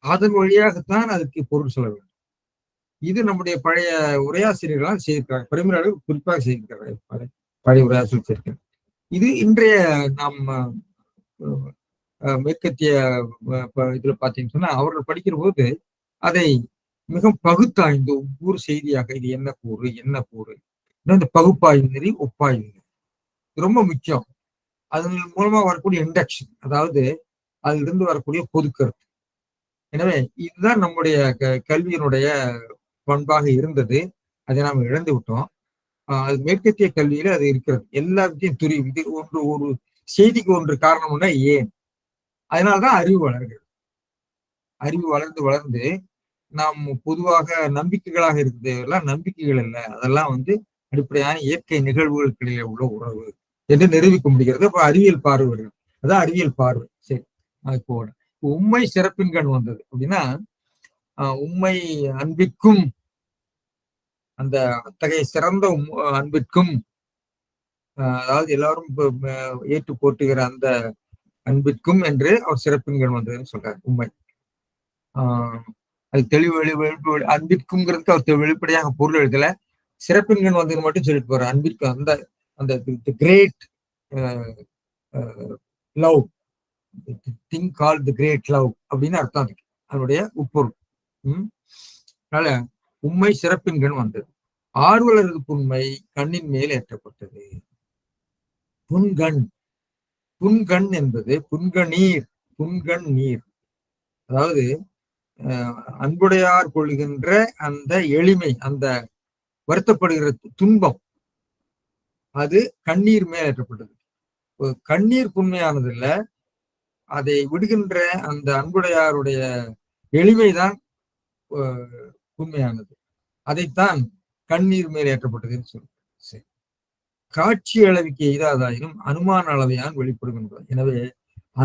அதன் வழியாகத்தான் அதுக்கு பொருள் சொல்ல வேண்டும். இது நம்முடைய பழைய உரையாசிரியர்களால் செய்திருக்கிறாங்க. பரிமேலழகர் குறிப்பாக செய்திருக்கிறாங்க, பழைய உரையாசிரியர் செய்திருக்கிறாங்க. இது இன்றைய நாம் மேற்கத்திய இதுல பாத்தீங்கன்னு சொன்னா அவர்கள் படிக்கிற போது அதை மிக பகுத்தாய்ந்து ஒவ்வொரு செய்தியாக இது என்ன கூறு என்ன கூறு, இந்த பகுப்பாய்வு நெறி, ஒப்பாய்வு நெறி ரொம்ப முக்கியம். அதன் மூலமா வரக்கூடிய இண்டக்ஷன், அதாவது அதிலிருந்து வரக்கூடிய பொதுக்கருத்து. எனவே இதுதான் நம்முடைய கல்வியினுடைய பண்பாக இருந்தது. அதை நாம் இழந்து விட்டோம். அது மேற்கத்திய கல்வியில அது இருக்கிறது. எல்லாத்தையும் துரிவு, இது ஒரு செய்திக்கு ஒன்று காரணம்னா ஏன், அதனால்தான் அறிவு வளர்கிறது. அறிவு வளர்ந்து வளர்ந்து நாம் பொதுவாக நம்பிக்கைகளாக இருக்கிறதெல்லாம் நம்பிக்கைகள் அல்ல, அதெல்லாம் அடிப்படையான இயற்கை நிகழ்வுகளுக்கிடையே உள்ள உறவு என்று நிரூபிக்க முடிகிறது. அப்ப அறிவியல் பார்வை வருகிறது. அதான் அறிவியல் பார்வை. சரி, இப்போ உண்மை சிறப்பின்கண் வந்தது அப்படின்னா, உண்மை அன்பிற்கும் அந்த அத்தகைய சிறந்த அன்பிற்கும், அதாவது எல்லாரும் ஏற்று போட்டுகிற அந்த அன்பிற்கும் என்று அவர் சிறப்பின்கண் வந்ததுன்னு சொல்றாரு. உண்மை அது தெளிவு அன்பிற்கும்ங்கிறதுக்கு அவர் வெளிப்படையாக பொருள் எழுதல, சிறப்பின்கண் வந்தது மட்டும் சொல்லிட்டு போறார். அன்பிற்கு அந்த அந்த கிரேட் லவ், திங் கால் தி கிரேட் லவ் அப்படின்னு அர்த்தம் அதுக்கு, அதனுடைய உட்பொருள். அதனால உண்மை சிறப்பின்கண் வந்தது. ஆர்வலரது புண்மை கண்ணின் மேல் ஏற்றப்பட்டது. புன்கண், புன்கண் என்பது புன்கணீர், புன்கண் நீர், அதாவது அன்புடையார் கொள்கின்ற அந்த எளிமை, அந்த வருத்தப்படுகிற துன்பம், அது கண்ணீர் மேல் ஏற்றப்பட்டது. கண்ணீர் புண்மையானது இல்ல, அதை விடுகின்ற அந்த அன்புடையாருடைய எளிமைதான் உண்மையானது. அதைத்தான் கண்ணீர் மேல் ஏற்றப்பட்டதுன்னு சொல்லுங்க. சரி, காட்சி அளவுக்கு எய்தாதாயினும் அனுமான அளவையான் வெளிப்படும் என்பது. எனவே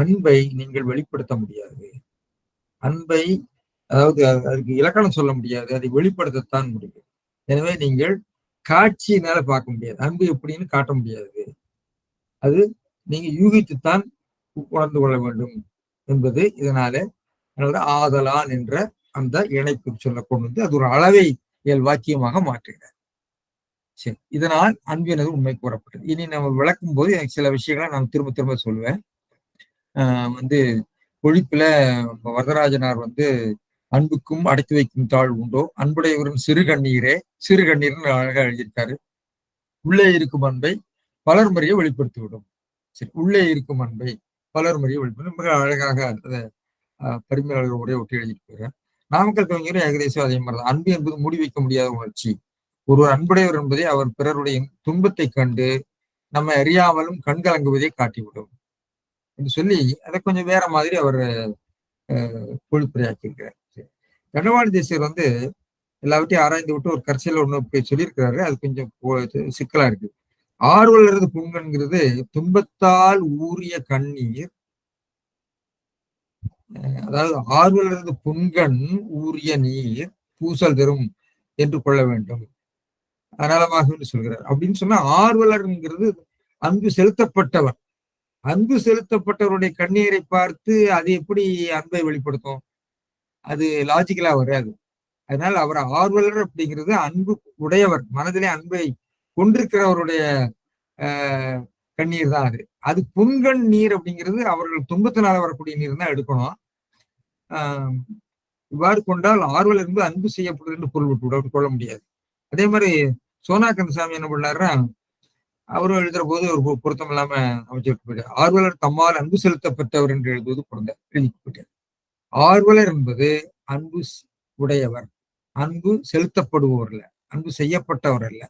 அன்பை நீங்கள் வெளிப்படுத்த முடியாது. அன்பை, அதாவது அதுக்கு இலக்கணம் சொல்ல முடியாது, அதை வெளிப்படுத்தத்தான் முடியும். எனவே நீங்கள் காட்சியினால பார்க்க முடியாது, அன்பு எப்படின்னு காட்ட முடியாது. அது நீங்க யூகித்துத்தான் உணர்ந்து கொள்ள வேண்டும் என்பது இதனால ஆதலான் என்ற அந்த இணைப்பு சொல்ல கொண்டு அது ஒரு அளவை வாக்கியமாக மாற்றுகிறார். சரி, இதனால் அன்பினது உண்மை கூறப்பட்டது. இனி நம்ம விளக்கும் போது எனக்கு சில விஷயங்களை நான் திரும்ப திரும்ப சொல்லுவேன். பொழிப்புல வரதராஜனார் அன்புக்கும் அடைத்து வைக்கும் தாழ் உண்டோ, அன்புடையவரின் சிறு கண்ணீரே, சிறு கண்ணீர்னு அழகா எழுதியிருக்காரு. உள்ளே இருக்கும் அன்பை பலர் முறையை வெளிப்படுத்தி விடும். சரி, உள்ளே இருக்கும் அன்பை பலர் முறையை வெளிப்படும். மிக அழகாக அதை பரிமையாளர்கள் உரையை ஒட்டி எழுதிட்டு போகிறேன். நாமக்கல் கவிஞரும் ஏகதேசம் அதே மாதிரிதான். அன்பு என்பது முடிவைக்க முடியாத உணர்ச்சி. ஒருவர் அன்புடையவர் என்பதை அவர் பிறருடைய துன்பத்தை கண்டு நம்மை அறியாமலும் கண்கலங்குவதை காட்டிவிடும் என்று சொல்லி அதை கொஞ்சம் வேற மாதிரி அவர் பொழிப்புரையாக்கி இருக்கிறார். தண்டவாளி தேசியர் எல்லாவற்றையும் ஆராய்ந்து விட்டு ஒரு கடைசியில் ஒண்ணு சொல்லியிருக்கிறாரு. அது கொஞ்சம் சிக்கலா இருக்கு. ஆர்வலரது புண்கண்கிறது துன்பத்தால் ஊறிய கண்ணீர், அதாவது ஆர்வலரது புண்கண் ஊறிய நீர் பூசல் தரும் என்று கொள்ள வேண்டும் நலமாக சொல்கிறார். அப்படின்னு சொன்னா ஆர்வலர்ங்கிறது அன்பு செலுத்தப்பட்டவர். அன்பு செலுத்தப்பட்டவருடைய கண்ணீரை பார்த்து அது எப்படி அன்பை வெளிப்படுத்தும்? அது லாஜிக்கலா வராது. அதனால அவர் ஆர்வலர் அப்படிங்கிறது அன்பு உடையவர், மனதிலே அன்பை கொண்டிருக்கிறவருடைய கண்ணீர் தான் அது. அது புண்கண் நீர் அப்படிங்கிறது அவர்கள் துன்பத்தினால வரக்கூடிய நீர் தான் எடுக்கணும். இவ்வாறு கொண்டால் ஆர்வலர் என்பது அன்பு செய்யப்படுது என்று பொருள் விட்டு கொள்ள முடியாது. அதே மாதிரி சோனா கந்தசாமி என்ன பண்ணாருன்னா, அவரும் எழுதுற போது ஒரு பொருத்தம் இல்லாம அமைச்சு விட்டு போயிட்டார். ஆர்வலர் தம்மால் அன்பு செலுத்தப்பட்டவர் என்று எழுதுவது எழுதிட்டு போயிட்டார். ஆர்வலர் என்பது அன்பு உடையவர், அன்பு செலுத்தப்படுவோர் அல்ல, அன்பு செய்யப்பட்டவர் அல்ல.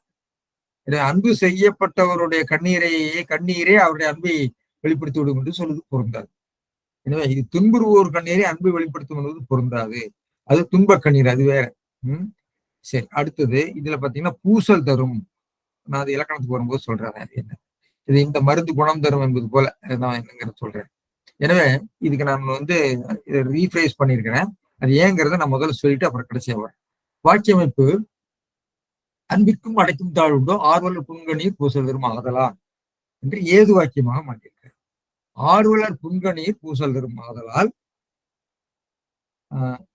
அன்பு செய்யப்பட்டவருடைய கண்ணீரே அவருடைய அன்பை வெளிப்படுத்தி விடும் என்று சொல்வது பொருந்தாது. எனவே இது துன்புறுவோர் கண்ணீரை அன்பை வெளிப்படுத்தும் என்பது பொருந்தாது. அது துன்ப கண்ணீர், அது வேற. சரி, அடுத்தது இதுல பாத்தீங்கன்னா பூசல் தரும். நான் அது இலக்கணத்துக்கு வரும்போது சொல்றேன் அது என்ன. இது இந்த மருந்து குணம் தரும் என்பது போல நான் என்னங்கிறத சொல்றேன். எனவே இதுக்கு நான் இதை ரீஃப்ரேஸ் பண்ணியிருக்கிறேன். அது ஏங்கிறத நான் முதல்ல சொல்லிட்டு அப்புறம் கடைசியா வரேன். வாக்கியமைப்பு அன்பிற்கும் அடைக்கும் தாழ்வுண்டோ ஆர்வலர் புன்கணீர் பூசல் தரும் ஆதலால் என்று ஏது வாக்கியமாக மாற்றியிருக்கிறார். ஆர்வலர் புன்கணீர் பூசல் தரும் ஆதலால்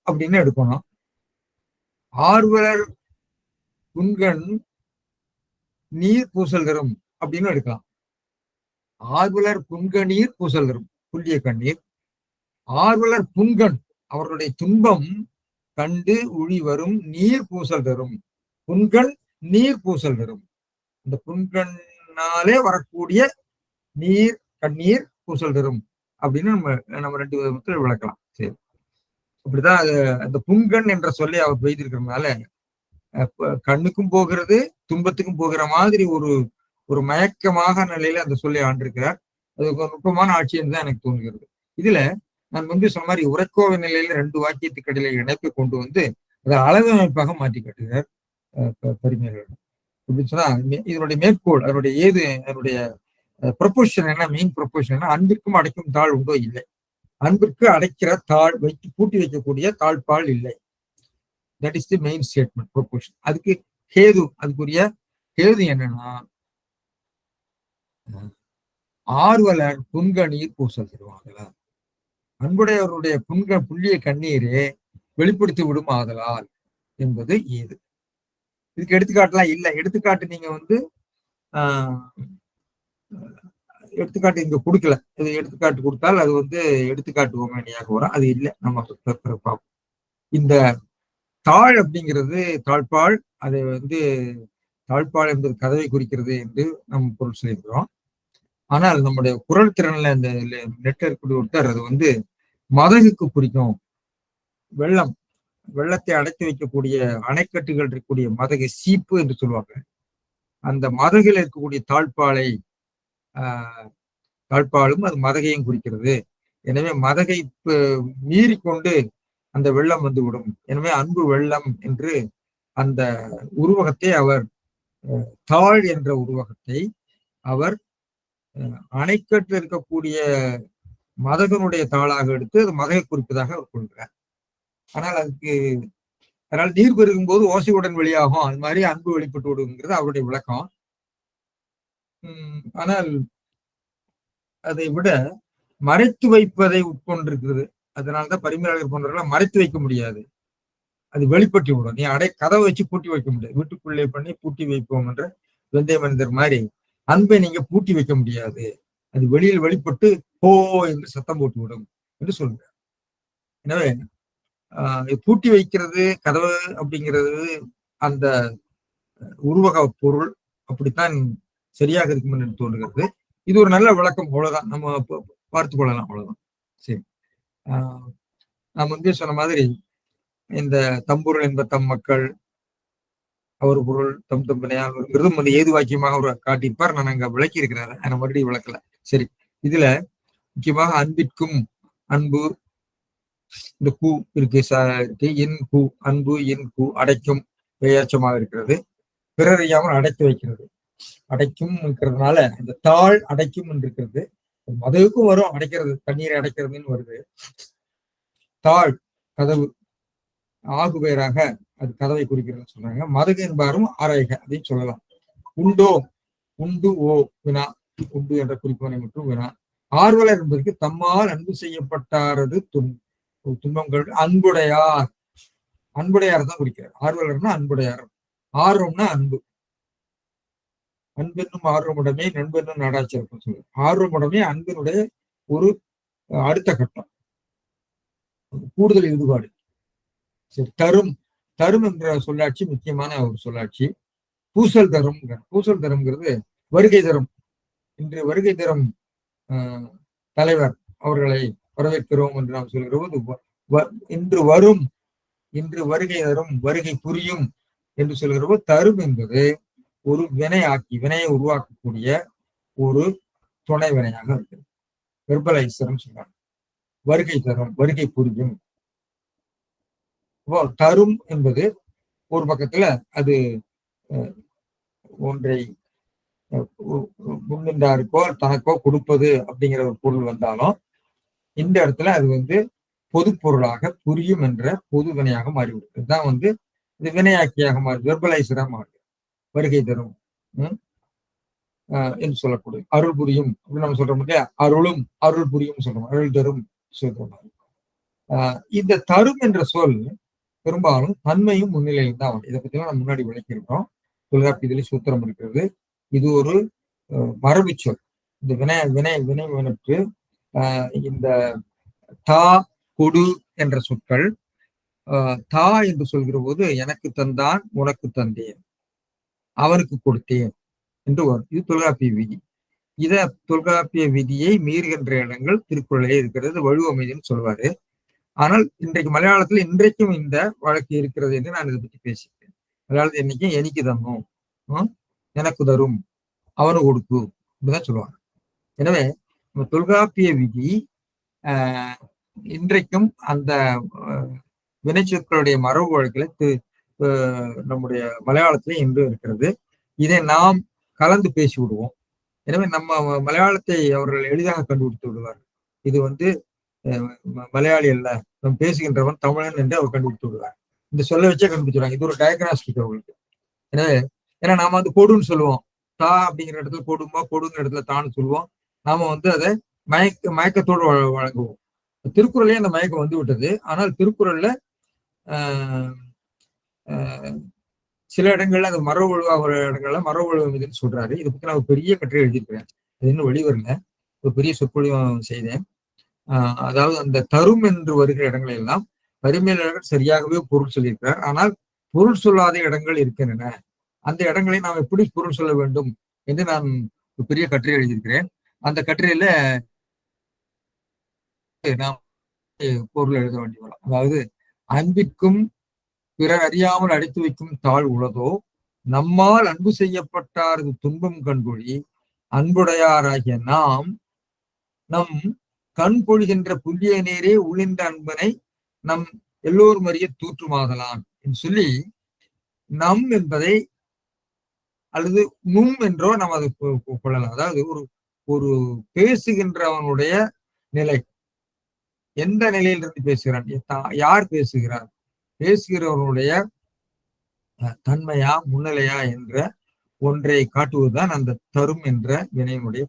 அப்படின்னு எடுக்கணும். ஆர்வலர் புன்கண் நீர் பூசல் தரும் அப்படின்னு எடுக்கலாம். ஆர்வலர் புன்கணீர் பூசல் தரும் புள்ளிய கண்ணீர். ஆர்வலர் புன்கண் அவர்களுடைய துன்பம் கண்டு உழி வரும் நீர் பூசல் தரும். புன்கண் நீர் பூசல் தரும். இந்த புன்கண்ணாலே வரக்கூடிய நீர் கண்ணீர் பூசல் தரும் அப்படின்னு நம்ம ரெண்டு விதத்தில் விளக்கலாம். சரி, அப்படிதான் அந்த புன்கண் என்ற சொல்லி அவர் பெய்திருக்கிறதுனால கண்ணுக்கும் போகிறது துன்பத்துக்கும் போகிற மாதிரி ஒரு மயக்கமாக நிலையில அந்த சொல்லி ஆண்டிருக்கிறார். அது ஒரு நுட்பமான ஆட்சி என்று தான் எனக்கு தோன்றுகிறது. இதுல நான் சொன்ன மாதிரி உரைக்கோவை நிலையில ரெண்டு வாக்கியத்துக்கு இடையில இணைப்பை கொண்டு அதை அளவமைப்பாக மாற்றி காட்டுகிறார் பரிமையாளர். அப்படின்னு சொன்னா இதனுடைய மேற்கோள் அதனுடைய ப்ரொபோஷன் என்ன, மெயின் ப்ரொபோஷன் என்ன, அன்பிற்கும் அடைக்கும் தாழ் உண்டோ இல்லை. அன்பிற்கு அடைக்கிற தாழ் பூட்டி வைக்கக்கூடிய தாழ்பால் இல்லை. That is the main statement proportion. அதுக்கு அதுக்குரிய கேது என்னன்னா, ஆர்வலர் புன்கணீர் பூசல் தருவாங்களால் அன்புடையவருடைய புள்ளிய கண்ணீரே வெளிப்படுத்தி விடும் ஆதலால் என்பது ஏது. இதுக்கு எடுத்துக்காட்டுலாம் இல்லை. எடுத்துக்காட்டு நீங்க எடுத்துக்காட்டு இங்க கொடுக்கல. இது எடுத்துக்காட்டு கொடுத்தால் அது எடுத்துக்காட்டு ஓமேனியாக வரும். அது இல்லை. நம்ம பார்ப்போம். இந்த தாழ் அப்படிங்கிறது தாழ்பால், அதை தாழ்பால் என்பது கதவை குறிக்கிறது என்று நம்ம பொருள் சொல்லியிருக்கிறோம். ஆனால் நம்முடைய குரல் திறன்ல இந்த நெட் இருக்கக்கூடிய ஒருத்தர் அது மதகுக்கு குறிக்கும். வெள்ளத்தை அடைத்து வைக்கக்கூடிய அணைக்கட்டுகள் இருக்கக்கூடிய மதகு சீப்பு என்று சொல்லுவாங்க. அந்த மதகில் இருக்கக்கூடிய தாழ்பாலும் அது மதகையும் குறிக்கிறது. எனவே மதகை மீறி கொண்டு அந்த வெள்ளம் விடும். எனவே அன்பு வெள்ளம் என்று அந்த உருவகத்தை அவர் தாழ் என்ற உருவகத்தை அவர் அணைக்கட்டு இருக்கக்கூடிய மதகனுடைய தாளாக எடுத்து அது மதகை குறிப்பதாக அவர் கொள்கிறார். அதனால் நீர் பெருகும் போது ஓசையுடன் வெளியாகும். அது மாதிரி அன்பு வெளிப்பட்டு விடுங்கிறது அவருடைய விளக்கம். ஆனால் அதை விட மறைத்து வைப்பதை உட்கொண்டிருக்கிறது. அதனால்தான் பரிமையாளர் போன்றவர்களை மறைத்து வைக்க முடியாது. அது வெளிப்பட்டு விடும். நீ கதவை வச்சு பூட்டி வைக்க முடியாது. வீட்டுக்குள்ளே பண்ணி பூட்டி வைப்போம் என்ற வெந்தய மனிதர் மாதிரி அன்பை நீங்க பூட்டி வைக்க முடியாது. அது வெளியில் வெளிப்பட்டு போ என்று சத்தம் போட்டு விடும் என்று சொல்றார். எனவே பூட்டி வைக்கிறது கதவு அப்படிங்கிறது அந்த உருவக பொருள் அப்படித்தான் சரியாக இருக்கும் என்று தோன்றுகிறது. இது ஒரு நல்ல விளக்கம், அவ்வளவுதான். நம்ம பார்த்து கொள்ளலாம், அவ்வளவுதான். சரி. நான் முன்பே சொன்ன மாதிரி இந்த தம்பொருள் என்ப தம் மக்கள், அவர் பொருள் தம் தம்பனையாங்கிறதும் வந்து ஏது வாக்கியமாக அவர் காட்டியிருப்பார். நான் அங்க விளக்கி இருக்கிறாரு, நான் மறுபடியும் விளக்கல. சரி. இதுல முக்கியமாக அன்பிற்கும் அன்பு, இந்த கூ இருக்கு, என் கூ, அன்பு என் கூ, அடைக்கும் பெயர்ச்சமாக இருக்கிறது. பிறரையாமல் அடைத்து வைக்கிறது. அடைக்கும் இருக்கிறதுனால இந்த தாழ் அடைக்கும் இருக்கிறது. மதுவுக்கும் வரும் அடைக்கிறது, தண்ணீரை அடைக்கிறதுன்னு வருது. தாழ் கதவு ஆகு பெயராக அது கதவை குறிக்கிறதுன்னு சொல்றாங்க. மதகு என்பாரும் ஆராய்க அப்படின்னு சொல்லலாம். உண்டோ, உண்டு ஓ வினா, உண்டு என்ற குறிப்பவனை மட்டும் வினா. ஆர்வலர் என்பதற்கு தம்மால் அன்பு செய்யப்பட்டாரது துன்பங்கள். அன்புடையார், அன்புடையார் தான் குறிக்கிறார். ஆர்வலர்னா அன்புடையார். ஆர்வம்னா அன்பு. அன்பென்னும் ஆர்வமுடமே நண்பென்னும் நாடாச்சிருக்கும் சொல்லு. ஆர்வமுடமே அன்பினுடைய ஒரு அடுத்த கட்டம், கூடுதல் ஈடுபாடு. சரி. தரும், தரும் என்ற சொல்லாட்சி முக்கியமான ஒரு சொல்லாட்சி. பூசல் தரும், பூசல் தரும்ங்கிறது வருகை தரும். இன்று வருகை தரும் தலைவர் அவர்களை வரவேற்கிறோம் என்று நாம் சொல்கிற போது, இன்று வரும், இன்று வருகை தரும், வருகை புரியும் என்று சொல்கிற போது, தரும் என்பது ஒரு வினையாக்கி, வினையை உருவாக்கக்கூடிய ஒரு துணை வினையாக இருக்கிறது. வெர்பலைசரும் சொல்றாங்க. வருகை தரும், வருகை புரியும். தரும் என்பது ஒரு பக்கத்துல அது ஒன்றை முன்னின்றாருக்கோ தனக்கோ கொடுப்பது அப்படிங்கிற ஒரு பொருள் வந்தாலும், இந்த இடத்துல அது வந்து பொது பொருளாக புரியும் என்ற பொது வினையாக மாறிவிடும். இதுதான் வந்து இது வினையாக்கியாக மாறி, வெர்பலைசரா மாறுது. வருகை தரும் என்று சொல்லக்கூடிய அருள் புரியும் அப்படின்னு நம்ம சொல்றோம் இல்லையா? அருளும் அருள் புரியும் சொல்றோம், அருள் தரும் சொல்றோம். இந்த தரும் என்ற சொல் பெரும்பாலும் தன்மையும் முன்னிலையும் தான் வரும். இதை பத்தி நம்ம முன்னாடி விளக்கியிருக்கோம். தொல்காப்பியத்திலே சூத்திரம் இருக்கிறது. இது ஒரு மரபு சொல். இந்த வினை வினை வினை வினற்று இந்த தா கொடு என்ற சொற்கள், தா என்று சொல்கிற போது எனக்கு தந்தான், உனக்கு தந்தேன், அவனுக்கு கொடுத்தேன் என்று வரும். இது தொல்காப்பிய விதி. இத தொல்காப்பிய விதியை மீறுகின்ற இடங்கள் திருக்குறளே இருக்கிறது. வலுவமைதின்னு சொல்வாரு. ஆனால் இன்றைக்கு மலையாளத்துல இன்றைக்கும் இந்த வழக்கு இருக்கிறது என்று நான் இதை பற்றி பேசிக்கிறேன். மலையாளத்தில் இன்னைக்கும் எனக்கு தரணும், எனக்கு தரும், அவனு கொடுக்கு இப்படிதான் சொல்லுவாங்க. எனவே நம்ம தொல்காப்பிய விதி இன்றைக்கும் அந்த வினைச்சொற்களுடைய மரபு வழக்கில் நம்முடைய மலையாளத்திலே இன்று இருக்கிறது. இதை நாம் கலந்து பேசி விடுவோம். எனவே நம்ம மலையாளத்தை அவர்கள் எளிதாக கண்டுபிடித்து விடுவார்கள். இது வந்து மலையாளி அல்ல, நம்ம பேசுகின்றவன் தமிழன் என்று அவர் கண்டுபிடித்து விடுவார். இந்த சொல்ல வச்சே கண்டுபிடிச்சுடுவாங்க. இது ஒரு டயக்னாஸ்டிக் அவங்களுக்கு. எனவே ஏன்னா நாம வந்து கொடுன்னு சொல்லுவோம், தா அப்படிங்கிற இடத்துல கொடுமா, கொடுங்கிற இடத்துல தான்னு சொல்லுவோம். நாம வந்து அதை மயக்கத்தோடு வழங்குவோம். திருக்குறளே அந்த மயக்கம் வந்து விட்டது. ஆனால் திருக்குறள்ல சில இடங்கள்ல அந்த மரபு ஒழுவாக இடங்கள்ல மரபு ஒழுங்குதுன்னு சொல்றாரு. இதை பத்தி நான் ஒரு பெரிய கட்டுரை எழுதியிருக்கிறேன். அது இன்னும் வெளிவரல. ஒரு பெரிய சொற்பொழிவும் செய்தேன். அதாவது அந்த தரும் என்று வருகிற இடங்கள் எல்லாம் பரிமையாளர்கள் சரியாகவே பொருள் சொல்லியிருக்கிறார். ஆனால் பொருள் சொல்லாத இடங்கள் இருக்கின்றன. அந்த இடங்களை நாம் எப்படி பொருள் சொல்ல வேண்டும் என்று நான் ஒரு பெரிய கட்டுரை எழுதியிருக்கிறேன். அந்த கட்டுரையில நாம் பொருள் எழுத வேண்டி வரும். அதாவது அன்பிற்கும் பிறர் அறியாமல் அடைத்து வைக்கும் தாழ் உளதோ, நம்மால் அன்பு செய்யப்பட்டாரது துன்பம் கண்கொழி, அன்புடையாராகிய நாம் நம் கண் பொழிகின்ற புள்ளிய நேரே உள்ளின்ற அன்பனை நம் எல்லோரும் அறிய தூற்றுமாகலாம் என்று சொல்லி, நம் என்பதை அல்லது நும் என்றோ நாம் அதை கொள்ளலாம். அதாவது ஒரு ஒரு பேசுகின்றவனுடைய நிலை, எந்த நிலையிலிருந்து பேசுகிறான், யார் பேசுகிறார், பேசுகிறவனுடைய தன்மையா முன்னிலையா என்ற ஒன்றை காட்டுவதுதான் அந்த தரும் என்ற வினையினுடைய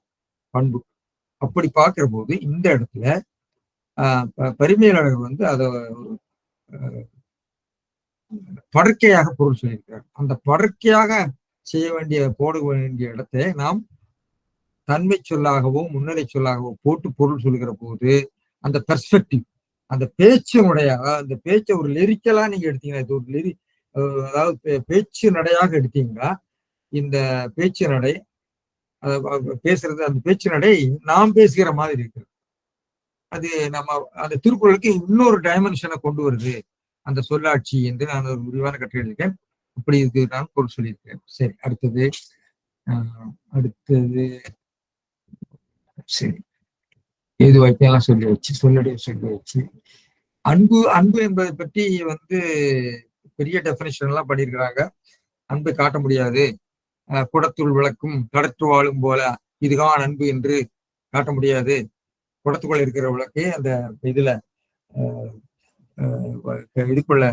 பண்பு. அப்படி பார்க்கிற போது இந்த இடத்துல பரிமையாளர்கள் வந்து அதை படர்க்கையாக பொருள் சொல்லியிருக்கிறார். அந்த படர்க்கையாக செய்ய வேண்டிய போட வேண்டிய இடத்தை நாம் தன்மை சொல்லாகவோ முன்னிலை சொல்லாகவோ போட்டு பொருள் சொல்லுகிற போது அந்த பெர்ஸ்பெக்டிவ், அந்த பேச்சினுடைய அந்த பேச்சை ஒரு லிரிக்கலா நீங்க எடுத்தீங்கன்னா, இது ஒரு அதாவது பேச்சு நடையாக எடுத்தீங்கன்னா, இந்த பேச்சு நடை பேசுறது, அந்த பேச்சு நடை நாம் பேசுகிற மாதிரி இருக்கிறது. அது நம்ம அந்த திருக்குறளுக்கு இன்னொரு டைமென்ஷனை கொண்டு வருது அந்த சொல்லாட்சி என்று நான் ஒரு விரிவான கட்டுரை எழுதியிருக்கேன். இப்படி இது நான் பொருள் சொல்லியிருக்கேன். சரி, அடுத்தது சரி, ஏது வாய்ப்பெல்லாம் சொல்லி வச்சு சொல்லி வச்சு அன்பு அன்பு என்பதை பற்றி பெரிய டெபினிஷன் எல்லாம் பண்ணியிருக்கிறாங்க. அன்பை காட்ட முடியாது, குடத்துள் விளக்கும் கடற்று வாழும் போல இதுதான் அன்பு என்று காட்ட முடியாது. குடத்துக்குள்ள இருக்கிற விளக்கே அந்த இதுல இதுக்குள்ள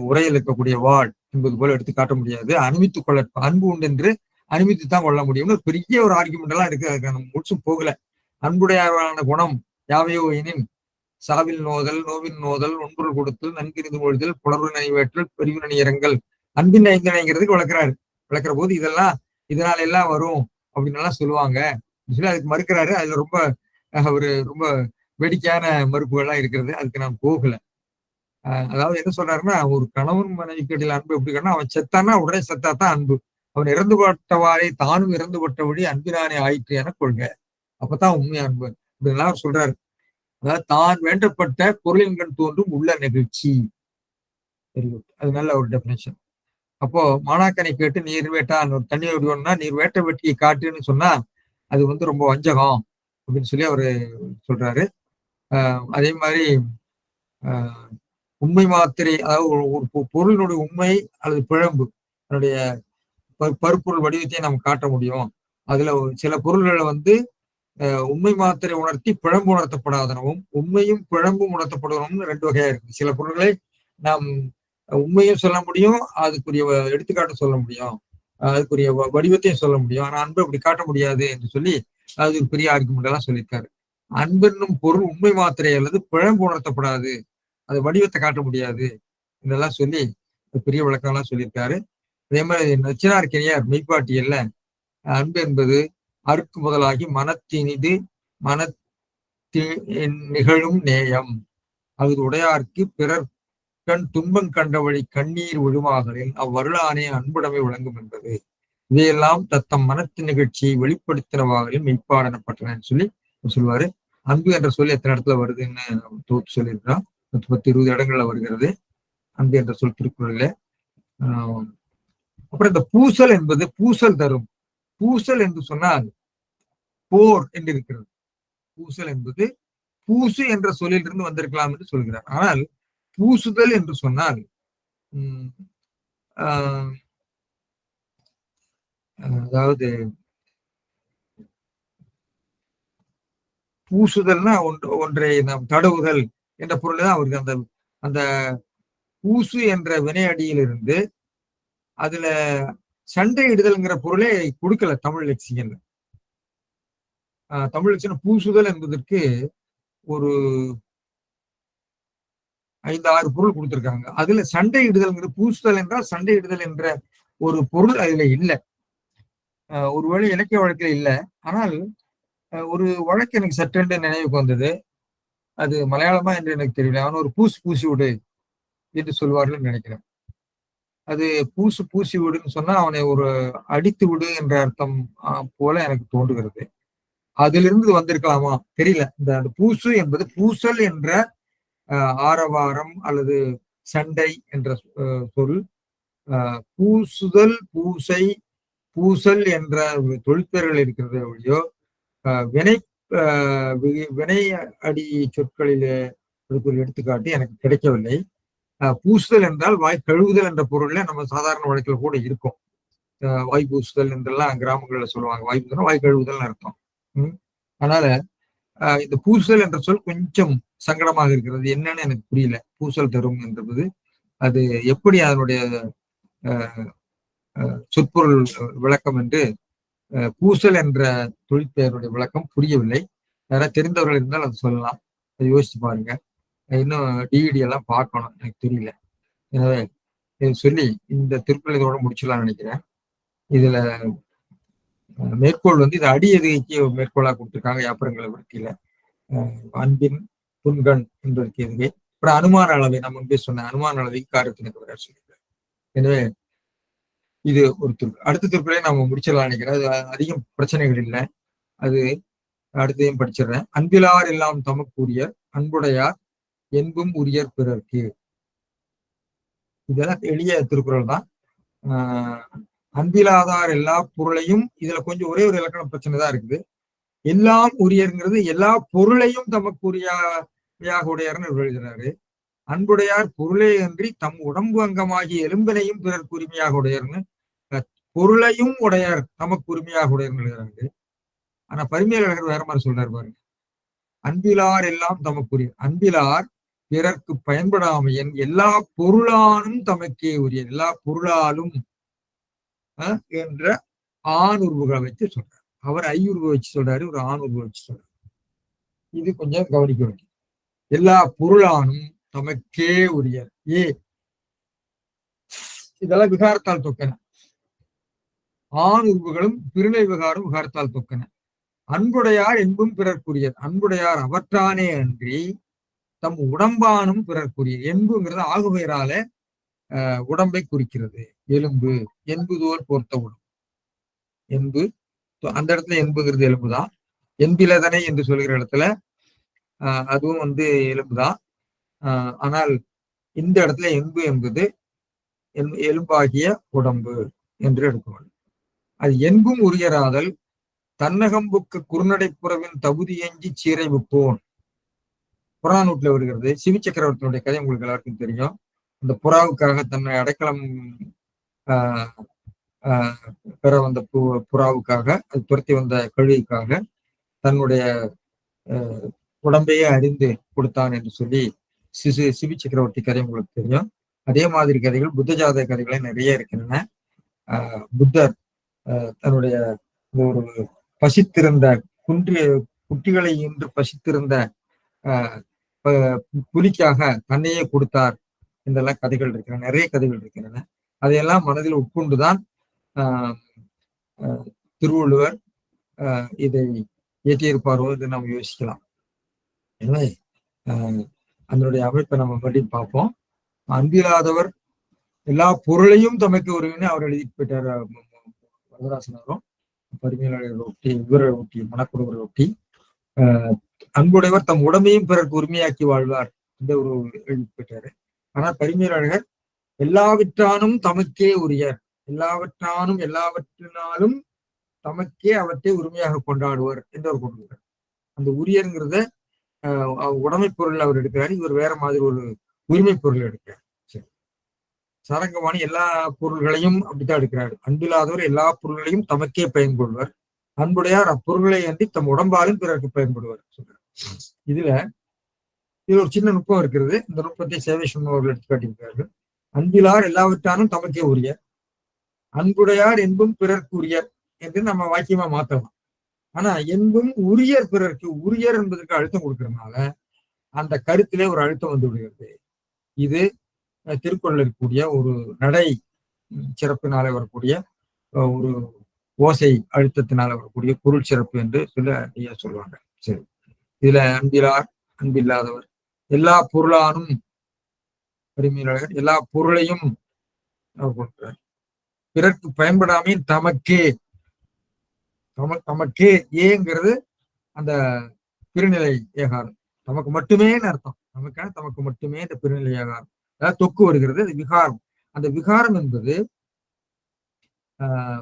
உரையில் இருக்கக்கூடிய வாழ் என்பது போல எடுத்து காட்ட முடியாது. அனுமதித்துக் கொள்ள அன்பு உண்டு என்று அனுமதித்து தான் கொள்ள முடியும்னு பெரிய ஒரு ஆர்குமெண்ட் எல்லாம் இருக்கு. அதுக்கு நம்ம முடிச்சும் போகல. அன்புடையவரான குணம் யாவையோ எனின் சாவில் நோதல், நோவின் நோதல், ஒன்பொருள் கொடுத்தல், நன்கிருந்து கொள்தல், புலர்வு நினைவேற்றல், பெரிவு நினையரங்கள், அன்பின் ஐந்தனைங்கிறதுக்கு விளக்குற போது இதனால எல்லாம் வரும் அப்படின்னு எல்லாம் சொல்லுவாங்க சொல்லி அதுக்கு மறுக்கிறாரு. அதுல ரொம்ப வேடிக்கையான மறுப்புகள்லாம் இருக்கிறது. அதுக்கு நான் போகல. அதாவது என்ன சொல்றாருன்னா, ஒரு கணவன் மனைவிக்கு இடையில அன்பு எப்படி இருக்கணும், அவன் செத்தானா உடனே செத்தாதான் அன்பு, அவன் இறந்து பட்டவாறே தானும் இறந்து பட்டபடி அன்பினானே ஆயிற்று என கொள்க, அப்பதான் உண்மை அன்பு இப்படிலாம் அவர் சொல்றாரு. அதாவது தான் வேண்டப்பட்ட பொருளின்கண் தோன்றும் உள்ள நெகிழ்ச்சி. அது நல்ல ஒரு டெபினேஷன். அப்போ மாணாக்கனை கேட்டு நீர் வேட்டான் ஒரு தண்ணி விடுவோம்னா நீர் வேட்ட வெட்டியை காட்டுன்னு சொன்னா அது ரொம்ப வஞ்சகம் அப்படின்னு சொல்லி அவரு சொல்றாரு. அதே மாதிரி உண்மை மாத்திரை, அதாவது ஒரு பொருளினுடைய உண்மை அல்லது பிழம்பு அதனுடைய பருப்பொருள் வடிவத்தையும் நம்ம காட்ட முடியும். அதுல சில பொருள்களை உண்மை மாத்திரை உணர்த்தி பிழம்பு உணர்த்தப்படாதனவும் உண்மையும் பிழம்பும் உணர்த்தப்படுவனும் ரெண்டு வகையா இருக்கு. சில பொருள்களை நாம் உண்மையும் சொல்ல முடியும், அதுக்குரிய எடுத்துக்காட்டும் சொல்ல முடியும், அதுக்குரிய வடிவத்தையும் சொல்ல முடியும். ஆனா அன்பு அப்படி காட்ட முடியாது என்று சொல்லி அது ஒரு பெரிய ஆர்குமெண்ட் எல்லாம் சொல்லியிருக்காரு. அன்பென்னும் பொருள் உண்மை மாத்திரை அல்லது பிழம்பு உணர்த்தப்படாது, அது வடிவத்தை காட்ட முடியாது இதெல்லாம் சொல்லி பெரிய விளக்கம் எல்லாம் சொல்லியிருக்காரு. அதே மாதிரி நச்சினார்க்கினியார் மெய்ப்பாட்டியல்ல அன்பு என்பது அருக்கு முதலாகி மனத்தினிது நிகழும் நேயம், அது உடையார்க்கு பிறர் கண் துன்பம் கண்ட வழி கண்ணீர் விழுமாகலில் அவ்வருளானே அன்புடைமை விளங்கும் என்பது. இதையெல்லாம் தத்தம் மனத்தின் நிகழ்ச்சியை வெளிப்படுத்தினவாகலில் மெய்ப்பாடனப்பட்டனன்னு சொல்லி சொல்லுவாரு. அன்பு என்ற சொல்லி எத்தனை இடத்துல வருதுன்னு தொகுத்து சொல்லியிருக்கிறோம். 10-20 இடங்கள்ல வருகிறது அன்பு என்ற சொல் திருக்குறள்ல. அப்புறம் இந்த பூசல் என்பது பூசல் தரும். பூசல் என்று சொன்னால் போர் என்று இருக்கிறது. பூசல் என்பது பூசு என்ற சொல்லிலிருந்து வந்திருக்கலாம் என்று சொல்கிறார். ஆனால் பூசுதல் என்று சொன்னால் அதாவது பூசுதல்னா ஒன்றை நாம் தடவுதல் என்ற பொருள் தான் அவருக்கு அந்த அந்த பூசு என்ற வினையடியிலிருந்து அதுல சண்டையிடுதல்ங்கிற பொருளே கொடுக்கல தமிழ் லெக்சிகன்ல. தமிழ் லெக்சிகன் பூசுதல் என்பதற்கு ஒரு 5-6 பொருள் கொடுத்திருக்காங்க. அதுல சண்டையிடுதல்ங்கிற பூசுதல் என்றால் சண்டையிடுதல் என்ற ஒரு பொருள் அதுல இல்லை. ஒருவேளை இலக்கிய வழக்கில் இல்லை. ஆனால் ஒரு வழக்கு எனக்கு சற்றென்று நினைவுக்கு வந்தது. அது மலையாளமா என்று எனக்கு தெரியல. அவன் ஒரு பூசி விடு என்று சொல்வார்கள் நினைக்கிறேன். அது பூசி விடுன்னு சொன்னா அவனை ஒரு அடித்து விடு என்ற அர்த்தம் போல எனக்கு தோன்றுகிறது. அதிலிருந்து வந்திருக்கலாமா தெரியல. இந்த பூசு என்பது பூசல் என்ற ஆரவாரம் அல்லது சண்டை என்ற சொல். பூசுதல், பூசை, பூசல் என்ற தொழிற்பெயர்கள் இருக்கிறது ஒழியோ வினை அடி சொற்களிலே ஒரு எடுத்துக்காட்டு எனக்கு கிடைக்கவில்லை. பூசுதல் என்றால் வாய் கழுவுதல் என்ற பொருள்ல நம்ம சாதாரண வழக்கில் கூட இருக்கும். வாய் பூசுதல் என்றெல்லாம் கிராமங்கள்ல சொல்லுவாங்க. வாய் பூசுதல் வாய் கழுவுதல் அர்த்தம். அதனால இந்த பூசுதல் என்ற சொல் கொஞ்சம் சங்கடமாக இருக்கிறது. என்னன்னு எனக்கு புரியல. பூசல் தரும் என்பது அது எப்படி அதனுடைய சொற்பொருள் விளக்கம் என்று பூசல் என்ற தொழிற்பெயருடைய விளக்கம் புரியவில்லை. யாராவது தெரிந்தவர்கள் இருந்தால் அது சொல்லலாம். அதை யோசிச்சு பாருங்க. இன்னும் டிவிடி எல்லாம் பார்க்கணும், எனக்கு தெரியல. எனவே சொல்லி இந்த திருக்குறள் இதோட முடிச்சலாம்னு நினைக்கிறேன். இதுல மேற்கோள் இது அடி எதுகைக்கு மேற்கோளா கொடுத்திருக்காங்க. யாப்பரங்களை விருத்தியில அன்பின் புன்கண் என்பதற்கு எதுகை. அப்புறம் அனுமான அளவை நான் முன்பே சொன்ன அனுமான அளவைக்கு காரத்தினுக்கு சொல்லியிருக்காரு. எனவே இது ஒரு திருக்குறள். அடுத்த திருக்குறளை நாம முடிச்சிடலாம் நினைக்கிறேன். அது அதிகம் பிரச்சனைகள் இல்லை. அது அடுத்தையும் படிச்சிடுறேன். அன்பிலார் எல்லாம் தமக்குரிய அன்புடையார் என்பும் உரியர் பிறர்க்கு. இதெல்லாம் எளிய திருக்குறள் தான். அன்பிலாதார் எல்லா பொருளையும், இதுல கொஞ்சம் ஒரே ஒரு இலக்கண பிரச்சனை தான் இருக்குது. எல்லாம் உரியர்ங்கிறது எல்லா பொருளையும் தமக்குரியாக உடையார்னு எழுதுறாரு. அன்புடையார் பொருளே அன்றி தம் உடம்பு அங்கமாகிய எலும்பினையும் பிறர்க்கு உரிமையாக உடையர்னு, பொருளையும் உடையார் தமக்கு உரிமையாக உடையர்னு எழுதுறாரு. ஆனா பரிமேலழகர் வேற மாதிரி சொல்றாரு பாருங்க. அன்பிலார் எல்லாம் தமக்குரிய, அன்பிலார் பிறர்க்கு பயன்படாமையன் எல்லா பொருளானும் தமக்கே உரிய, எல்லா பொருளாலும் என்ற ஆணுருவுகளை வச்சு சொல்றாரு. அவர் ஐயுருவை வச்சு சொல்றாரு, ஒரு ஆணுருவை வச்சு சொல்றாரு. இது கொஞ்சம் கவனிக்க வேண்டியது. எல்லா பொருளானும் தமக்கே உரிய. இதெல்லாம் விகாரத்தால் தொக்கன. ஆணுருவுகளும் பிரிலை விகாரம் விகாரத்தால் தொக்கன. அன்புடையார் என்பும் பிறர்க்குரியர். அன்புடையார் அவற்றானே அன்றி தம் உடம்பானும் பிறர்க்குரிய. என்புங்கிறது ஆகுபெயரால உடம்பை குறிக்கிறது. எலும்பு, என்புதோல் பொறுத்த உடம்பு. என்பு, அந்த இடத்துல என்புங்கிறது எலும்புதான். என்பிலதனை என்று சொல்கிற இடத்துல அதுவும் எலும்புதான். ஆனால் இந்த இடத்துல என்பு என்பது எலும்பாகிய உடம்பு என்று எடுக்க வேண்டும். அது என்பும் உரியராதல் தன்னகம்புக்கு குறுநடைப்புறவின் தகுதி எஞ்சி சீரை விப்போன். புறநானூற்றுல வருகிறது. சிவி சக்கரவர்த்தியுடைய கதை உங்களுக்கு எல்லாருக்கும் தெரியும். அந்த புறாவுக்காக தன்னை அடைக்கலம் பெற வந்த புறாவுக்காக, அது துரத்தி வந்த கழுவிக்காக தன்னுடைய உடம்பையே அறிந்து கொடுத்தான் என்று சொல்லி சிவி சக்கரவர்த்தி கதை உங்களுக்கு தெரியும். அதே மாதிரி கதைகள் புத்த ஜாதக கதைகளை நிறைய இருக்கின்றன. புத்தர் தன்னுடைய ஒரு பசித்திருந்த குட்டிகளை இன்று பசித்திருந்த புலிக்காக தன்னையே கொடுத்தார் என்றெல்லாம் கதைகள் இருக்கின்றன. நிறைய கதைகள் இருக்கின்றன. அதையெல்லாம் மனதில் உட்கொண்டுதான் திருவள்ளுவர் இதை இயற்றியிருப்பாரோ என்று நாம் யோசிக்கலாம். எனவே அதனுடைய அமைப்பை நம்ம மறுபடியும் பார்ப்போம். அன்பில்லாதவர் எல்லா பொருளையும் தமக்கு உரிமைன்னு அவர் எழுதிட்டு போயிட்டார். வரதராசனாரும் பரிமையாளர் ஒட்டி, இவரை ஒட்டி, மனக்குடுவரை ஒட்டி, அன்புடையவர் தம் உடமையும் பிறருக்கு உரிமையாக்கி வாழ்வார் இந்த ஒரு எழுதிட்டு போயிட்டாரு. ஆனால் பரிமையாளர் எல்லாவற்றானும் தமக்கே உரியர், எல்லாவற்றானும் எல்லாவற்றினாலும் தமக்கே அவற்றை உரிமையாக கொண்டாடுவர் என்று அவர் கொண்டுள்ளார். அந்த உரியருங்கிறத உடைமை பொருள் அவர் எடுக்கிறார். இவர் வேற மாதிரி ஒரு உரிமை பொருள் எடுக்கிறார். சரி, சாரங்கபாணி எல்லா பொருள்களையும் அப்படித்தான் எடுக்கிறார். அன்பில்லாதவர் எல்லா பொருள்களையும் தமக்கே பயன்படுவர், அன்புடையார் அப்பொருள்களை அன்றி தம் உடம்பாலும் பிறருக்கு பயன்படுவார் சொல்றார். இதுல ஒரு சின்ன நுட்பம் இருக்கிறது. இந்த நுட்பத்தை சேவேஸ்வரன் அவர்கள் எடுத்து காட்டியிருக்கிறார்கள். அன்பிலார் எல்லாவற்றானும் தமக்கே உரியர், அன்புடையார் என்பும் பிறர்க்கு உரியர் என்று நம்ம வாக்கியமா மாத்தலாம். ஆனா என்பும் உரியர் பிறர்க்கு, உரியர் என்பதற்கு அழுத்தம் கொடுக்கறதுனால அந்த கருத்திலே ஒரு அழுத்தம் வந்து விடுகிறது. இது திருக்குறள் இருக்கக்கூடிய ஒரு நடை சிறப்பினால வரக்கூடிய ஒரு ஓசை அழுத்தத்தினால வரக்கூடிய பொருள் சிறப்பு என்று சொல்லுவாங்க. சரி, இதுல அன்பிலார், அன்பில்லாதவர், எல்லா பொருளானும் பரிமையாளர் எல்லா பொருளையும் கொடுக்கிறார், பிறர்க்கு பயன்படாமே தமக்கே, தமக்கே ஏங்கிறது அந்த பிறநிலை ஏகாரம், நமக்கு மட்டுமேன்னு அர்த்தம். நமக்கான தமக்கு மட்டுமே இந்த பிறநிலை ஏகாரம், அதாவது தொக்கு வருகிறது. அது விகாரம். அந்த விகாரம் என்பது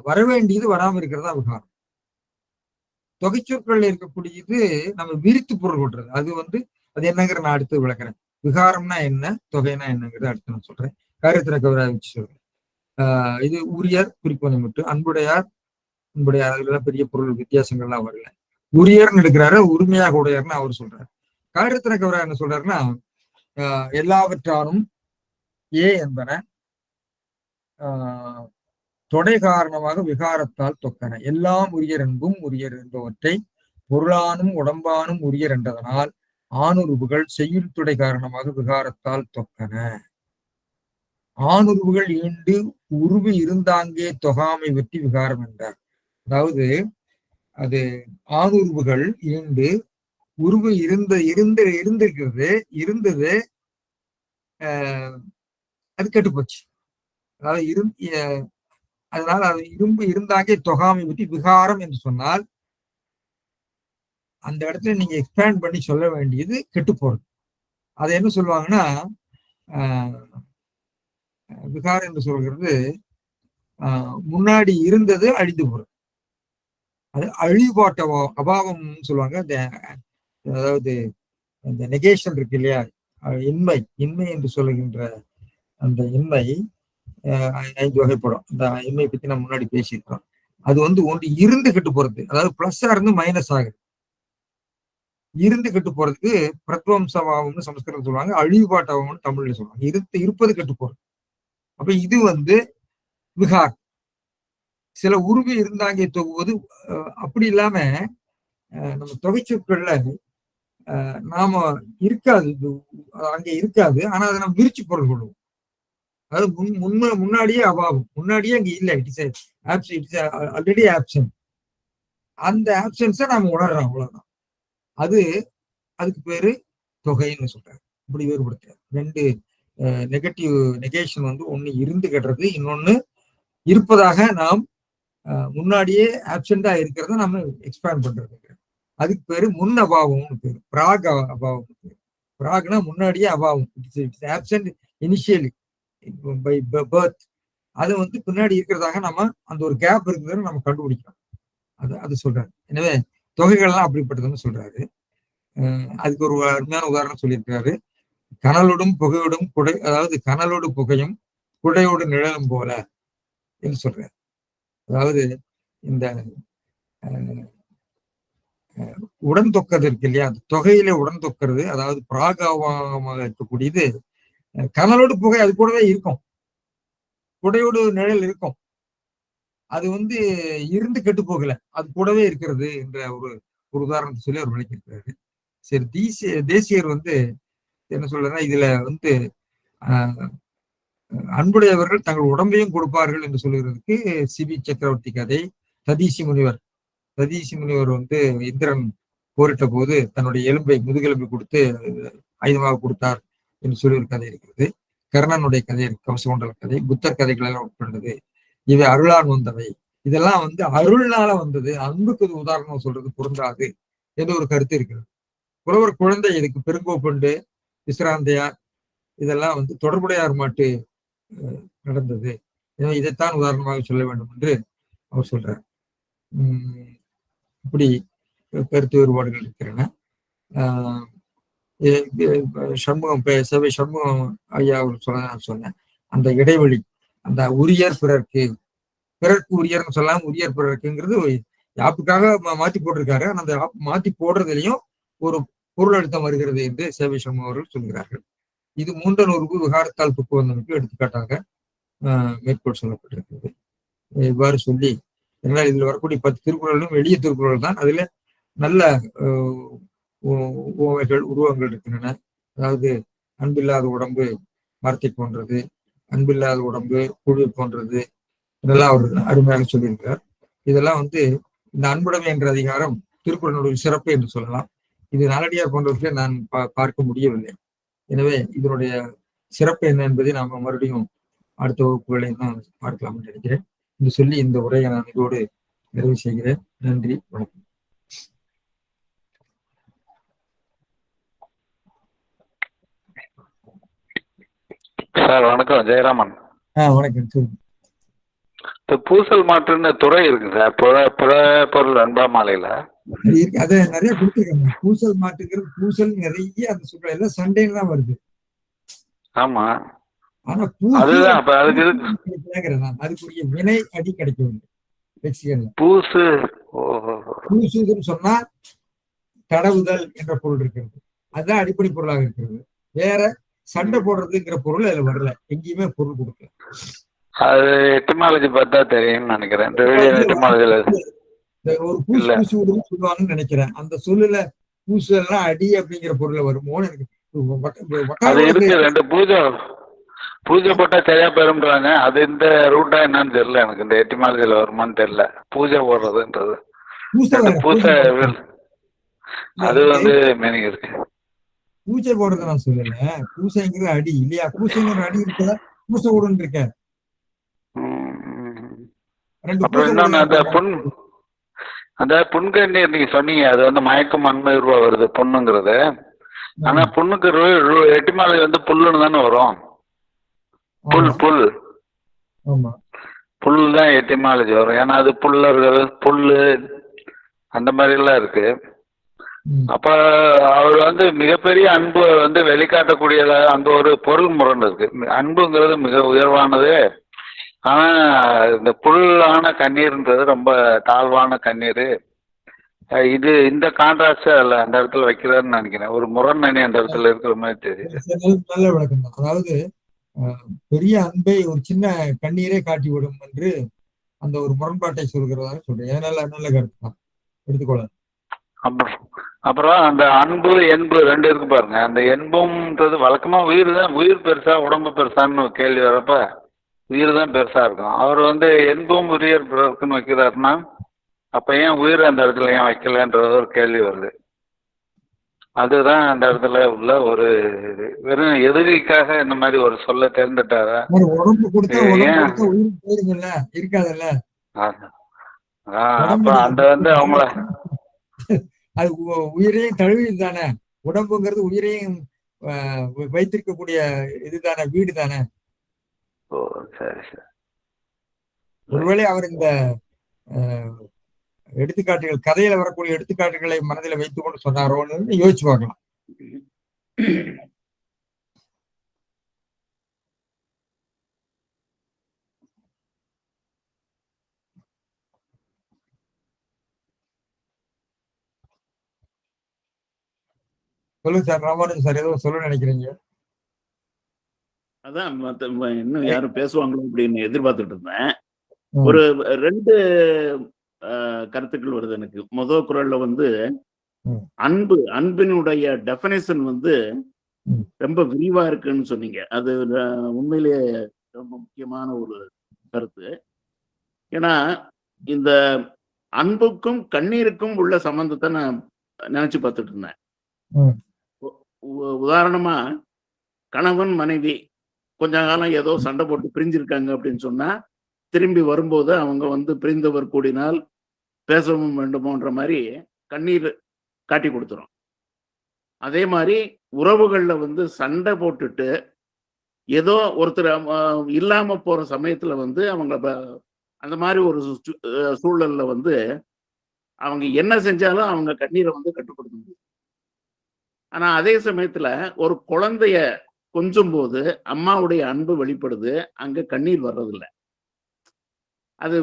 வரவேண்டியது வராம இருக்கிறதா விகாரம். தொகைச்சொற்கள் இருக்கக்கூடியது நம்ம விரித்து பொருள் கொட்டுறது. அது என்னங்கிற நான் அடுத்து விளக்குறேன். விகாரம்னா என்ன, தொகைனா என்னங்கிறது அடுத்து நான் சொல்றேன். காரியத்தின கவராக வச்சு சொல்றேன். இது உரியர் குறிப்பது மட்டும். அன்புடையார், அன்புடையார் அதுல பெரிய பொருள் வித்தியாசங்கள்லாம் வரல. உரியர்னு எடுக்கிறாரு, உரிமையாக உடையார்னு அவர் சொல்றாரு. காரியத்தின கவராக என்ன சொல்றாருன்னா, எல்லாவற்றாலும் என்பன தொடை காரணமாக விகாரத்தால் தொக்கன. எல்லாம் உரியர் என்பும் உரியர் என்பவற்றை பொருளானும் உடம்பானும் உரியர் என்றதனால் ஆணுருவுகள் செய்யுள் தொடை காரணமாக விகாரத்தால் தொக்கன. ஆணுருவுகள் ஈண்டு உருவு இருந்தாங்கே தொகாமை வெற்றி விகாரம் என்றார். அதாவது அது ஆணுருவுகள் ஈண்டு உருவு இருந்தது அது கெட்டு போச்சு. அதாவது அதனால அது இரும்பு இருந்தாங்கே தொகாமை பற்றி விகாரம் என்று சொன்னால் அந்த இடத்துல நீங்க எக்ஸ்பேண்ட் பண்ணி சொல்ல வேண்டியது கெட்டு போறது. அதை என்ன சொல்லுவாங்கன்னா விகாரம் என்று சொல்கிறது முன்னாடி இருந்தது அழிந்து போறது. அது அழிவுபாட்ட அபாவம்னு சொல்லுவாங்க. அதாவது அந்த நெகேஷன் இருக்கு இல்லையா, இன்மை என்று சொல்லுகின்ற அந்த இன்மை 5 வகைப்படும். இந்த இன்மை பத்தி நம்ம முன்னாடி பேசியிருக்கோம். அது ஒன்று இருந்து கெட்டு போறது, அதாவது பிளஸ்ஸா இருந்து மைனஸ் ஆகுது. இருந்து கெட்டு போறதுக்கு பிரத்வம்சபாவம்னு சமஸ்கிருதம் சொல்லுவாங்க, அழிவுபாட்டவம்னு தமிழ்ல சொல்லுவாங்க. இருப்பது கெட்டு போறது. அப்ப இது விகார். சில உருவு இருந்தாங்கே தொகுவது அப்படி இல்லாம நம்ம தொகை சொற்கள்ல நாம இருக்காது, அங்கே இருக்காது, ஆனா அதை நம்ம விரிச்சு பொருள் கொள்வோம். அதாவது முன்னாடியே அபாவம், முன்னாடியே அங்க இல்லை, இட்ஸ் ஆல்ரெடி ஆப்சன்ட். அந்த ஆப்சன்ஸை நாம உணர்றோம், அவ்வளவுதான். அதுக்கு பேரு தொகைன்னு சொல்றாரு. இப்படி வேறுபடுத்துறாரு. 2 நெகட்டிவ் நெகேஷன் ஒண்ணு இருந்து கட்டுறது, இன்னொன்னு இருப்பதாக நாம் முன்னாடியே ஆப்சண்டா இருக்கிறத நம்ம எக்ஸ்பேண்ட் பண்றது. அதுக்கு பேரு முன் அபாவம்னு பேரு, பிராக் அபாவம் பேரு. பிராக்னா முன்னாடியே அபாவம், it's absent initially by birth. அது பின்னாடி இருக்கிறதாக நம்ம அந்த ஒரு கேப் இருக்கிறத நம்ம கண்டுபிடிக்கிறோம். அது சொல்றாரு. எனவே தொகைகள்லாம் அப்படிப்பட்டதுன்னு சொல்றாரு. அதுக்கு ஒரு அருமையான உதாரணம் சொல்லியிருக்காரு. கனலோடும் புகையோடும் குடை, அதாவது கனலோடு புகையும் குடையோடு நிழலும் போல என்று சொல்றாரு. அதாவது இந்த உடன் தொக்கிறது இருக்கு இல்லையா, அந்த தொகையில உடன் தொக்கிறது, அதாவது பிராகாவமாக இருக்கக்கூடியது. கனலோடு புகை அது கூடவே இருக்கும், குடையோடு நிழல் இருக்கும். அது இருந்து கெட்டு போகல, அது கூடவே இருக்கிறது என்ற ஒரு உதாரணத்தை சொல்லி அவர் விளக்கியிருக்கிறாரு. சரி, தேசியர் என்ன சொல்றதுன்னா, இதுல அன்புடையவர்கள் தங்கள் உடம்பையும் கொடுப்பார்கள் என்று சொல்லுகிறதுக்கு சிபி சக்கரவர்த்தி கதை, ததீசி முனிவர் இந்திரன் போரிட்ட போது தன்னுடைய எலும்பை, முதுகெலும்பை கொடுத்து ஆயுதமாக கொடுத்தார் என்று சொல்லி ஒரு கதை இருக்கிறது. கர்ணனுடைய கதை இருக்கு, கவசகுண்டல கதை, புத்தர் கதைகள் எல்லாம் உட்பட்டது. இவை அருளான் வந்தவை. இதெல்லாம் அருள்னால வந்தது, அன்புக்கு உதாரணம் சொல்றது பொருந்தாது என்று ஒரு கருத்து இருக்கிறது. புலவர் குழந்தை இதுக்கு பெருங்கோப்பண்டு, விசிராந்தையார் இதெல்லாம் தொடர்புடையார் மாட்டு நடந்தது. எனவே இதைத்தான் உதாரணமாக சொல்ல வேண்டும் என்று அவர் சொல்றார். இப்படி கருத்து வேறுபாடுகள் இருக்கிறன. சண்முகம் சேவை சண்முகம் ஐயா அவர் சொன்னேன், அந்த இடைவெளி, அந்த உரியர் பிறர்க்கு உரியர்னு சொல்லாம உரியர் பிறர்க்குங்கிறது யாப்புக்காக மாத்தி போட்டிருக்காரு. அந்த மாத்தி போடுறதுலயும் ஒரு பொருள் அழுத்தம் வருகிறது என்று சேவை சண்முகம் அவர்கள் சொல்கிறார்கள். இது 3 உறுப்பு விகாரத்தால் துப்பு வந்தமைக்கு எடுத்துக்காட்டாக மேற்கோள் சொல்லப்பட்டிருக்கிறது. இவ்வாறு சொல்லி, என்னால் இதில் வரக்கூடிய 10 திருக்குறளும் எளிய திருக்குறள் தான். அதுல நல்ல உருவங்கள் இருக்கின்றன. அதாவது அன்பில்லாத உடம்பு வார்த்தை போன்றது, அன்பில்லாத உடம்பு குழு போன்றது, இதெல்லாம் அவர் அருமையாக சொல்லியிருக்கிறார். இதெல்லாம் இந்த அன்புடைமை என்ற அதிகாரம் திருக்குறளுடைய சிறப்பு என்று சொல்லலாம். இது நாலடியார் போன்றவற்றை நான் பார்க்க முடியவில்லை. எனவே இதனுடைய சிறப்பு என்ன என்பதை நாம மறுபடியும் அடுத்த வகுப்புகளை தான் பார்க்கலாம் என்று நினைக்கிறேன். என்று சொல்லி இந்த உரையை நான் இதோடு நிறைவு செய்கிறேன். நன்றி, வணக்கம். சார் வணக்கம், ஜெயராமன். வணக்கம். சொல்லுங்க. பூசல் மாற்றுன்னு துறை இருக்கு சார், புற பொருள் அன்பாமாலையில அதை நிறைய கொடுத்துருக்காங்க. பூசல் மாற்றுங்கிறது, பூசல் நிறைய அந்த சொல்ற எல்லாம் சண்டைன்னு தான் வருது. ஆமா, ஆனா அதுக்குரிய வினை அடி கிடைக்கவில்லை. பூசுன்னு சொன்னா தடவுதல் என்ற பொருள் இருக்கிறது, அதுதான் அடிப்படை பொருளாக இருக்கிறது. வேற சண்டை போடுறதுங்கிற பொருள் அதுல வரல, எங்கேயுமே பொருள் கொடுக்கல. அது எட்டிமாலஜி பார்த்தா தெரியும்னு நினைக்கிறேன். ஒரு பூசு பூசு விடுன்னு சொல்லுவாங்கன்னு நினைக்கிறேன். அந்த சொல்லுல பூசு எல்லாம் அடி அப்படிங்கிற பொருளை வருமோன்னு எனக்கு ரெண்டு பூஜை போட்டா சரியா பெரும்ன்றாங்க. அது இந்த ரூட்டா என்னன்னு தெரியல எனக்கு, இந்த எட்டிமாலஜில வருமானு தெரியல. பூஜை போடுறதுன்றது பூசை, அது மீனிங் இருக்கு. பூஜை போடுறது நான் சொல்லல, பூசைங்கிற அடி இல்லையா, பூசைங்கிற அடி இருக்கா, பூசை விடுன்னு இருக்க. அப்புறம் இன்னொன்னு அந்த புண்கண்ணீர் நீங்க சொன்னீங்க, அது வந்து மயக்கம் அன்மையுருவா வருது புண்ணுங்கிறது. ஆனா புண்ணுக்கு எட்டிமாலை வந்து புல்லுன்னு தானே வரும். புல் தான் எட்டிமாலஜி வரும். ஏன்னா அது புல்லர்கள், புல்லு அந்த மாதிரி எல்லாம் இருக்கு. அப்ப அவர் வந்து மிகப்பெரிய அன்பு வந்து வெளிக்காட்டக்கூடியதா அந்த ஒரு பொருள் முரண் இருக்கு. அன்புங்கிறது மிக உயர்வானது. ஆனா இந்த புல்லான கண்ணீர்ன்றது ரொம்ப தாழ்வான கண்ணீர். இது இந்த கான்ட்ராஸ்ட் அல்ல அந்த இடத்துல வைக்கிறாருன்னு நினைக்கிறேன். ஒரு முரண் அணி அந்த இடத்துல இருக்கிற மாதிரி தெரியுது. நல்ல விளக்கம் தான். அதாவது பெரிய அன்பை ஒரு சின்ன கண்ணீரே காட்டி விடும் என்று அந்த ஒரு முரண்பாட்டை சொல்கிறதாக சொல்றேன். நல்ல கருத்து தான், எடுத்துக்கொள்ளலாம். அப்புறம் அந்த அன்பு என்பு ரெண்டு இருக்கு பாருங்க. அந்த என்புன்றது வழக்கமா உயிர் தான், உயிர் பெருசா உடம்பு பெருசான்னு கேள்வி வரப்ப உயிர் தான் பெருசா இருக்கும். அவர் வந்து என்பும் உயிர் இருக்குன்னு வைக்கிறாருன்னா அப்ப ஏன் உயிர் அந்த இடத்துல ஏன் வைக்கலன்றது ஒரு கேள்வி வருது. அதுதான் அந்த இடத்துல உள்ள ஒரு வெறும் எதிரிக்காக இந்த மாதிரி ஒரு சொல்ல தேர்ந்துட்டாரா? இருக்காதுல்ல. அப்ப அந்த வந்து அவங்கள அது உயிரையும் தழுவிது தானே. உடம்புங்கிறது உயிரையும் வைத்திருக்கக்கூடிய இதுதானே, வீடு தானே. ஒருவேளை அவர் இந்த எடுத்துக்காட்டுகள், கதையில வரக்கூடிய எடுத்துக்காட்டுகளை மனதில் வைத்துக் கொண்டு சொன்னாரோன்னு யோசிச்சு பார்க்கலாம். சொல்லுங்க சார், ராமானுஜன் சார், ஏதோ சொல்ல நினைக்கிறீங்க? அதான் இன்னும் யாரும் பேசுவாங்களோ அப்படின்னு எதிர்பார்த்துட்டு இருந்தேன். ஒரு 2 கருத்துக்கள் வருது எனக்கு. முதல் குறள்ல வந்து அன்பினுடைய டெஃபினேஷன் வந்து ரொம்ப விரிவா இருக்குன்னு சொன்னீங்க. அது உண்மையிலேயே ரொம்ப முக்கியமான ஒரு கருத்து. ஏன்னா இந்த அன்புக்கும் கண்ணீருக்கும் உள்ள சம்பந்தத்தை நான் நினைச்சு பார்த்துட்டு இருந்தேன். உதாரணமா கணவன் மனைவி கொஞ்ச காலம் ஏதோ சண்டை போட்டு பிரிஞ்சிருக்காங்க அப்படின்னு சொன்னா திரும்பி வரும்போது அவங்க வந்து பிரிந்தவர் கூடினால் பேசவும் வேண்டுமோன்ற மாதிரி கண்ணீர் காட்டி கொடுத்துரும். அதே மாதிரி உறவுகள்ல வந்து சண்டை போட்டுட்டு ஏதோ ஒருத்தர் இல்லாம போற சமயத்துல வந்து அவங்க அந்த மாதிரி ஒரு சூழல்ல வந்து அவங்க என்ன செஞ்சாலும் அவங்க கண்ணீரை வந்து கட்டுப்படுத்த முடியும். ஆனா அதே சமயத்துல ஒரு குழந்தைய கொஞ்சும் போது அம்மாவுடைய அன்பு வெளிப்படுது, அங்க கண்ணீர் வர்றதில்லை. அது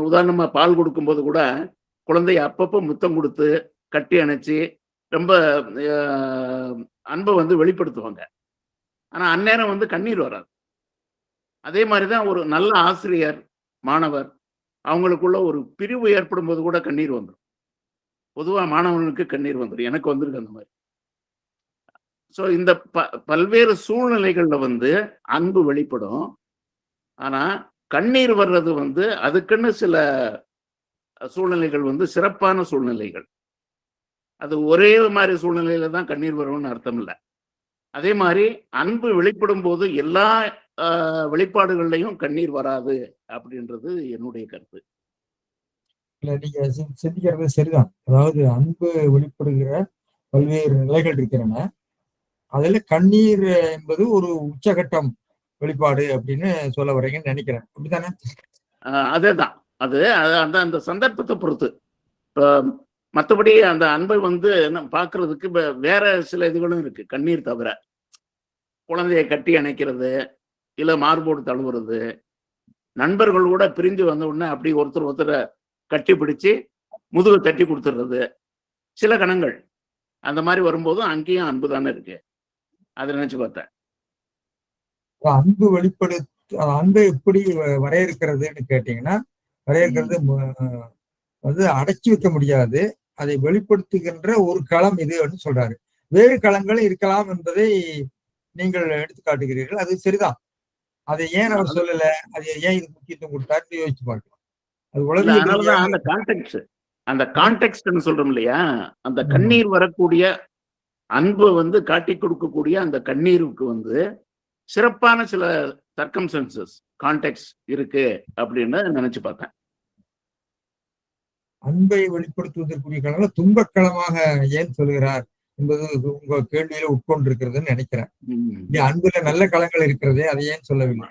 உதாரணமா பால் கொடுக்கும்போது கூட குழந்தைய அப்பப்போ முத்தம் கொடுத்து கட்டி அணைச்சி ரொம்ப அன்பை வந்து வெளிப்படுத்துவாங்க. ஆனா அந்நேரம் வந்து கண்ணீர் வராது. அதே மாதிரிதான் ஒரு நல்ல ஆசிரியர் மாணவர் அவங்களுக்குள்ள ஒரு பிரிவு ஏற்படும் போது கூட கண்ணீர் வந்துடும். பொதுவா மாணவனுக்கு கண்ணீர் வந்துடும், எனக்கு வந்திருக்கு அந்த மாதிரி. ஸோ இந்த பல்வேறு சூழ்நிலைகள்ல வந்து அன்பு வெளிப்படும். ஆனா கண்ணீர் வர்றது வந்து அதுக்குன்னு சில சூழ்நிலைகள் வந்து சிறப்பான சூழ்நிலைகள். அது ஒரே மாதிரி சூழ்நிலையில தான் கண்ணீர் வரும்னு அர்த்தம் இல்லை. அதே மாதிரி அன்பு வெளிப்படும் போது எல்லா வெளிப்பாடுகள்லையும் கண்ணீர் வராது அப்படின்றது என்னுடைய கருத்து. இல்ல, நீங்க சிந்திக்கிறது சரிதான். அதாவது அன்பு வெளிப்படுகிற பல்வேறு நிலைகள் இருக்கிறன. அதுல கண்ணீர் என்பது ஒரு உச்சகட்டம் வெளிப்பாடு அப்படின்னு சொல்ல வரீங்கன்னு நினைக்கிறேன். அப்படித்தானே? அதேதான். அது அந்த சந்தர்ப்பத்தை பொறுத்து. மற்றபடி அந்த அன்பை வந்து பார்க்கறதுக்கு வேற சில இதுகளும் இருக்கு. கண்ணீர் தவிர குழந்தைய கட்டி அணைக்கிறது, இல்ல மார்போடு தழுவுறது, நண்பர்கள் கூட பிரிஞ்சு வந்த உடனே அப்படி ஒருத்தரை கட்டி பிடிச்சு முதுகு தட்டி கொடுத்துடுறது, சில கணங்கள் அந்த மாதிரி வரும்போதும் அங்கேயும் அன்பு தானே இருக்கு. அதை நினைச்சு பார்த்தேன். அன்பு அன்பை எப்படி வரையறுக்கிறதுன்னு கேட்டீங்கன்னா, வரையறுக்கிறது வந்து அடக்கி வைக்க முடியாது, அதை வெளிப்படுத்துகின்ற ஒரு களம் இது அப்படின்னு சொல்றாரு. வேறு களங்களும் இருக்கலாம் என்பதை நீங்கள் எடுத்து காட்டுகிறீர்கள். அது சரிதான். அதை ஏன் அவர் சொல்லல, அது ஏன் இது முக்கியத்துவம் கொடுத்தாருன்னு யோசிச்சு பார்க்கலாம். அது உலகம் அந்த கான்டெக்ஸ்ட் சொல்றோம் இல்லையா, அந்த கண்ணீர் வரக்கூடிய அன்பு வந்து காட்டி கொடுக்கக்கூடிய அந்த கண்ணீருக்கு வந்து சிறப்பான சில சர்க்கம்ஸ்டன்சஸ் கான்டெக்ஸ்ட் இருக்கு அப்படின்னு நினைச்சு பார்த்தேன். அன்பை வெளிப்படுத்துவதற்குரிய களங்களை துன்பக்களமாக ஏன் சொல்கிறார் என்பது உங்க கேள்வியில உட்கொண்டிருக்கிறதுன்னு நினைக்கிறேன். அன்புல நல்ல களங்கள் இருக்கிறதே, அதை ஏன் சொல்லவில்லை?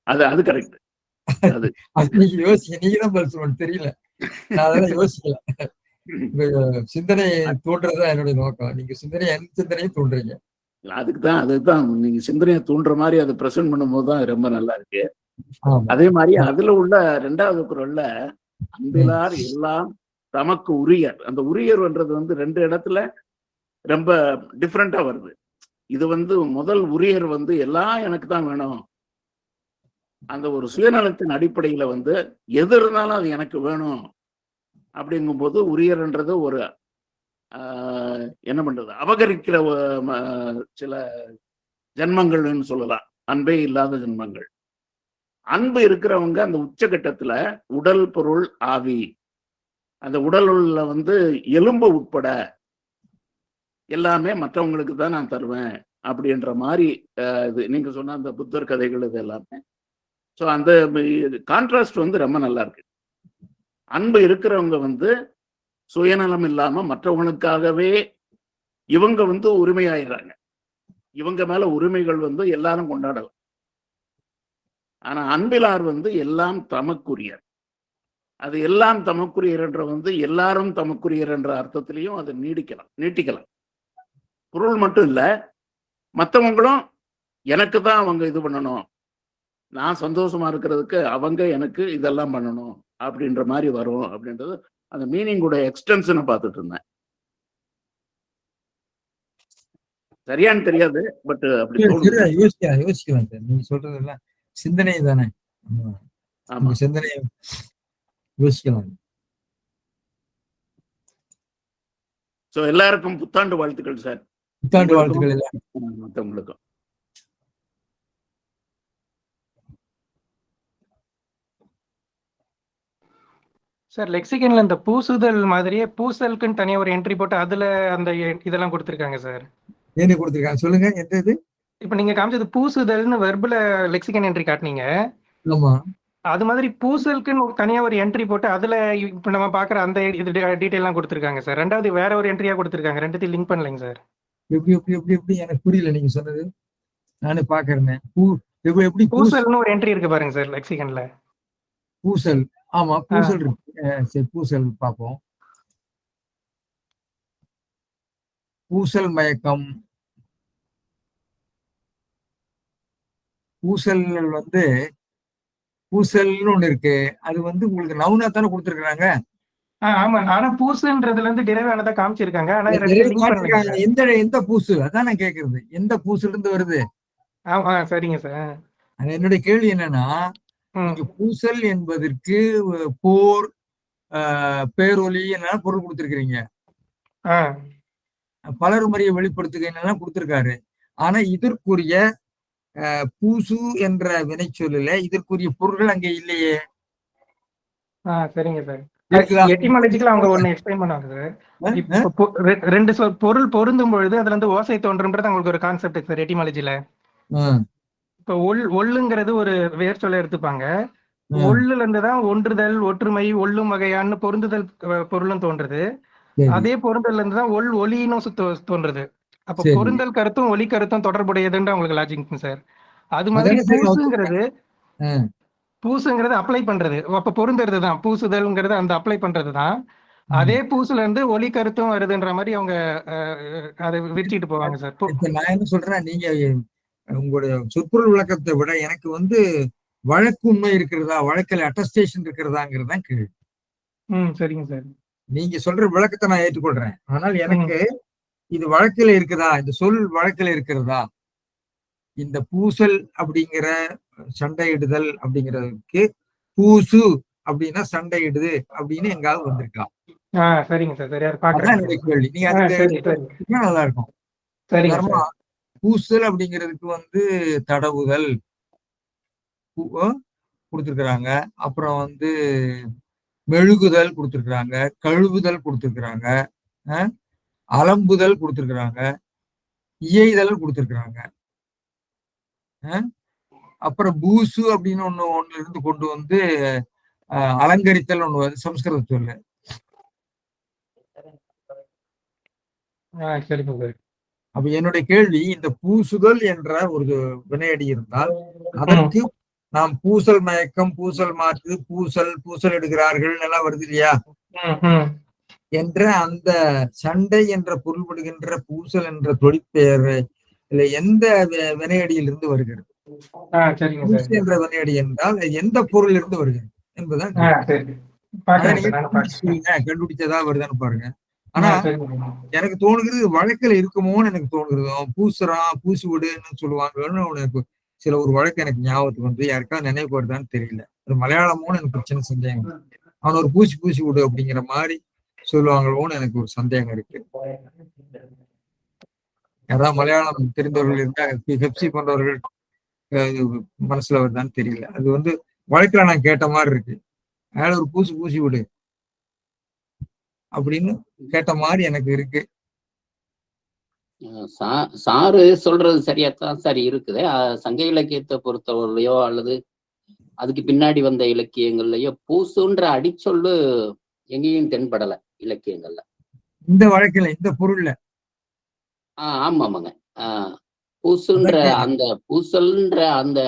அது கரெக்ட். நீங்க யோசிக்க, நீங்க தான் பதில் சொல்லணும், தெரியல, நான் அதெல்லாம் யோசிக்கல. சிந்தனை தூண்டுறதுதான் என்னுடைய நோக்கம். நீங்க என் சிந்தனையும் தூண்டுறீங்க. அதுதான் நீங்க சிந்தனையை தூண்டுற மாதிரி அதை பிரசன்ட் பண்ணும்போது தான் ரொம்ப நல்லா இருக்கு. அதே மாதிரி அதுல உள்ள 2வது குறள்ல அன்பிலார் எல்லாம் தமக்கு உரியர், அந்த உரியர்ன்றது வந்து 2 இடத்துல ரொம்ப டிஃப்ரெண்டா வருது. இது வந்து முதல் உரியர் வந்து எல்லாம் எனக்கு தான் வேணும், அந்த ஒரு சுயநலத்தின் அடிப்படையில வந்து எது இருந்தாலும் அது எனக்கு வேணும் அப்படிங்கும்போது உரியர்ன்றது ஒரு என்ன பண்றது, அபகரிக்கிற சில ஜென்மங்கள்னு சொல்லலாம், அன்பே இல்லாத ஜென்மங்கள். அன்பு இருக்கிறவங்க அந்த உச்சகட்டத்துல உடல் பொருள் ஆவி, அந்த உடலுள்ள வந்து எலும்பு உட்பட எல்லாமே மற்றவங்களுக்கு தான் நான் தருவேன் அப்படின்ற மாதிரி இது நீங்க சொன்ன அந்த புத்தர் கதைகள் இது எல்லாமே. ஸோ அந்த கான்ட்ராஸ்ட் வந்து ரொம்ப நல்லா இருக்கு. அன்பு இருக்கிறவங்க வந்து சுயநலம் இல்லாம மற்றவங்களுக்காகவே இவங்க வந்து உரிமையாயிடுறாங்க, இவங்க மேல உரிமைகள் வந்து எல்லாரும் கொண்டாடலாம். ஆனா அன்பிலார் வந்து எல்லாம் தமக்குரியர், அது எல்லாம் தமக்குரியர் என்ற வந்து எல்லாரும் தமக்குரியர் என்ற அர்த்தத்திலையும் அதை நீட்டிக்கலாம். பொருள் மட்டும் இல்ல, மற்றவங்களும் எனக்கு தான் அவங்க இது பண்ணணும், நான் சந்தோஷமா இருக்கிறதுக்கு அவங்க எனக்கு இதெல்லாம் பண்ணணும் அப்படின்ற மாதிரி வரும் அப்படின்றது அந்த மீனிங்கோட எக்ஸ்டென்ஷனை பார்த்துட்டு இருந்தேன். சரியான்னு தெரியாது, பட் அப்படி யோசிக்கலாம் சார். நீங்க சொல்றதெல்லாம் சிந்தனை தானே, சிந்தனை யோசிக்கலாம். ஸோ எல்லாருக்கும் புத்தாண்டு வாழ்த்துக்கள் சார். புத்தாண்டு வாழ்த்துக்கள் எல்லாம் மற்றவங்களுக்கும். சார் லெக்சிகன்ல இந்த பூசுதல் மாதிரியே பூசலுக்குன்னு தனியா ஒரு என்ட்ரி போட்டு அதுல அந்த இதெல்லாம் கொடுத்துருக்காங்க சார். என்ன கொடுத்துருக்காங்க சொல்லுங்க, எந்த இது? இப்ப நீங்க காமிச்சது பூசுதல்னு வெர்புல லெக்சிகன் என்ட்ரி காட்டினீங்க. ஆமா, அது மாதிரி பூசலுக்குன்னு தனியா ஒரு என்ட்ரி போட்டு அதுல இப்ப நம்ம பாக்குற அந்த இது டீடைல் எல்லாம் கொடுத்துருக்காங்க சார். 2வது வேற ஒரு என்ட்ரியா கொடுத்துருக்காங்க, 2த்தையும் லிங்க் பண்ணலைங்க சார். எப்படி எனக்கு புரியல நீங்க சொன்னது. நானே பாக்குறேன். எப்படி பூசல்னு ஒரு என்ட்ரி இருக்கு பாருங்க சார் லெக்சிகன்ல. பூசல், ஆமா பூசல் இருக்கு. சரி, பூசல் பார்ப்போம். பூசல் மயக்கம், பூசல் வந்து பூசல்னு ஒண்ணு இருக்கு. அது வந்து உங்களுக்கு நவுனா தானே கொடுத்துருக்காங்க. ஆமா, ஆனா பூசுன்றதுல இருந்து டிரைவ் ஆனதா காமிச்சிருக்காங்க. ஆனா எந்த பூசு, அதான் நான் கேக்குறது, எந்த பூசுல இருந்து வருது? சரிங்க சார். என்னுடைய கேள்வி என்னன்னா, நீங்க பூசல் என்பதற்கு போர், பேரொலி என்ன பொருள் கொடுத்திருக்கிறீங்க, பலருமறிய வெளிப்படுத்துக என்னெல்லாம் கொடுத்திருக்காரு. ஆனா இதற்குரிய பூசு என்ற வினை சொல்லல, இதற்குரிய பொருள்கள் அங்க இல்லையே. சரிங்க சார். எட்டிமாலஜிக்கலா அவங்க ஒண்ணு எக்ஸ்பிளைன் பண்ணுவாங்க சார். 2 பொருள் பொருந்தும் பொழுது அதுல இருந்து ஓசை தோன்றும்ன்றது அவங்களுக்கு ஒரு கான்செப்ட் சார் எட்டிமாலஜில. இப்ப ஒல்லுங்கிறது ஒரு வேர் சொல்ல எடுத்துப்பாங்க. ஒல்லுல இருந்துதான் ஒன்றுதல், ஒற்றுமை, ஒல்லும் வகையான்னு பொருந்துதல் பொருளும் தோன்றுது. அதே பொருந்தல்ல இருந்துதான் ஒலின்னு தோன்றுது. அப்ப பொருந்தல் கருத்தும் ஒலி கருத்தும் தொடர்புடையதுன்னு அவங்களுக்கு லாஜிக் சார். அது மாதிரி பூசுங்கிறது அப்ளை பண்றது, அப்ப பொருந்துறது தான். பூசுதல்ங்கிறது அந்த அப்ளை பண்றதுதான். அதே பூசுல இருந்து ஒலி கருத்தும் வருதுன்ற மாதிரி அவங்க அதை விரிச்சிட்டு போவாங்க சார். நான் என்ன சொல்றேன், நீங்க உங்களுடைய சொற்பொருள் விளக்கத்தை விட எனக்கு வந்து வழக்கு உண்மை இருக்கிறதா, வழக்கில் அட்டஸ்டேஷன் இருக்கிறதாங்கிறது தான் கேள்வி. சரிங்க சார். நீங்க சொல்ற விளக்கத்தை நான் ஏற்றுக்கொள்றேன். ஆனால் எனக்கு இது வழக்கில் இருக்குதா, இந்த சொல் வழக்கில் இருக்கிறதா, இந்த பூசல் அப்படிங்கிற சண்டையிடுதல் அப்படிங்கிறதுக்கு பூசு அப்படின்னா சண்டையிடுது அப்படின்னு எங்காவது வந்திருக்கலாம். சரிங்க சார். சரியா என்னுடைய கேள்வி. நீங்க நல்லா இருக்கும். பூசல் அப்படிங்கிறதுக்கு வந்து தடவுதல் கொடுத்துருக்குறாங்க, அப்புறம் வந்து மெழுகுதல் கொடுத்துருக்குறாங்க, கழுவுதல் கொடுத்துருக்குறாங்க, அலம்புதல் கொடுத்துருக்குறாங்க, இயைதல் கொடுத்துருக்குறாங்க. அப்புறம் பூசு அப்படின்னு ஒண்ணுல இருந்து கொண்டு வந்து அலங்கரித்தல் ஒண்ணு வருது சம்ஸ்கிருத சொல்லு. சரிங்க சார். அப்ப என்னுடைய கேள்வி, இந்த பூசுதல் என்ற ஒரு வினையடி இருந்தால் அதற்கு நாம் பூசல் மயக்கம், பூசல் மாற்று, பூசல் எடுக்கிறார்கள் எல்லாம் வருது இல்லையா என்ற அந்த சண்டை என்ற பொருள்படுகின்ற பூசல் என்ற தொழிற்பெயர் எந்த வினையடியிலிருந்து வருகிறது? பூசு என்ற வினையடி என்றால் எந்த பொருள் இருந்து வருகிறது என்பதுதான் கண்டுபிடிச்சதா வருதான்னு பாருங்க. ஆனா எனக்கு தோணுகிறது வழக்குல இருக்குமோன்னு எனக்கு தோணுகிறது. அவன் பூசுறான், பூசி விடுன்னு சொல்லுவாங்கன்னு உனக்கு சில ஒரு வழக்கு எனக்கு ஞாபகத்துக்கு வந்து யாருக்கா நினைவு வருதான்னு தெரியல. அது மலையாளமோன்னு எனக்கு பிரச்சனை சந்தேகம். அவன் ஒரு பூசி விடு அப்படிங்கிற மாதிரி சொல்லுவாங்களோன்னு எனக்கு ஒரு சந்தேகம் இருக்கு. யாராவது மலையாளம் தெரிந்தவர்கள் இருந்தா ஹெப்சி போன்றவர்கள் மனசுல வருதான்னு தெரியல. அது வந்து வழக்குல நான் கேட்ட மாதிரி இருக்கு. அதனால ஒரு பூசி விடு அப்படின்னு கேட்ட மாதிரி எனக்கு இருக்கு. சாரு சொல்றது சரியாத்தான் சரி இருக்குது. சங்க இலக்கியத்தை பொறுத்தவரையோ அல்லது அதுக்கு பின்னாடி வந்த இலக்கியங்கள்லயோ பூசுன்ற அடிச்சொல்லு எங்கேயும் தென்படல இலக்கியங்கள்ல. இந்த வழக்குல இந்த பொருள்ல ஆமாங்க. பூசுன்ற அந்த பூசல்ன்ற அந்த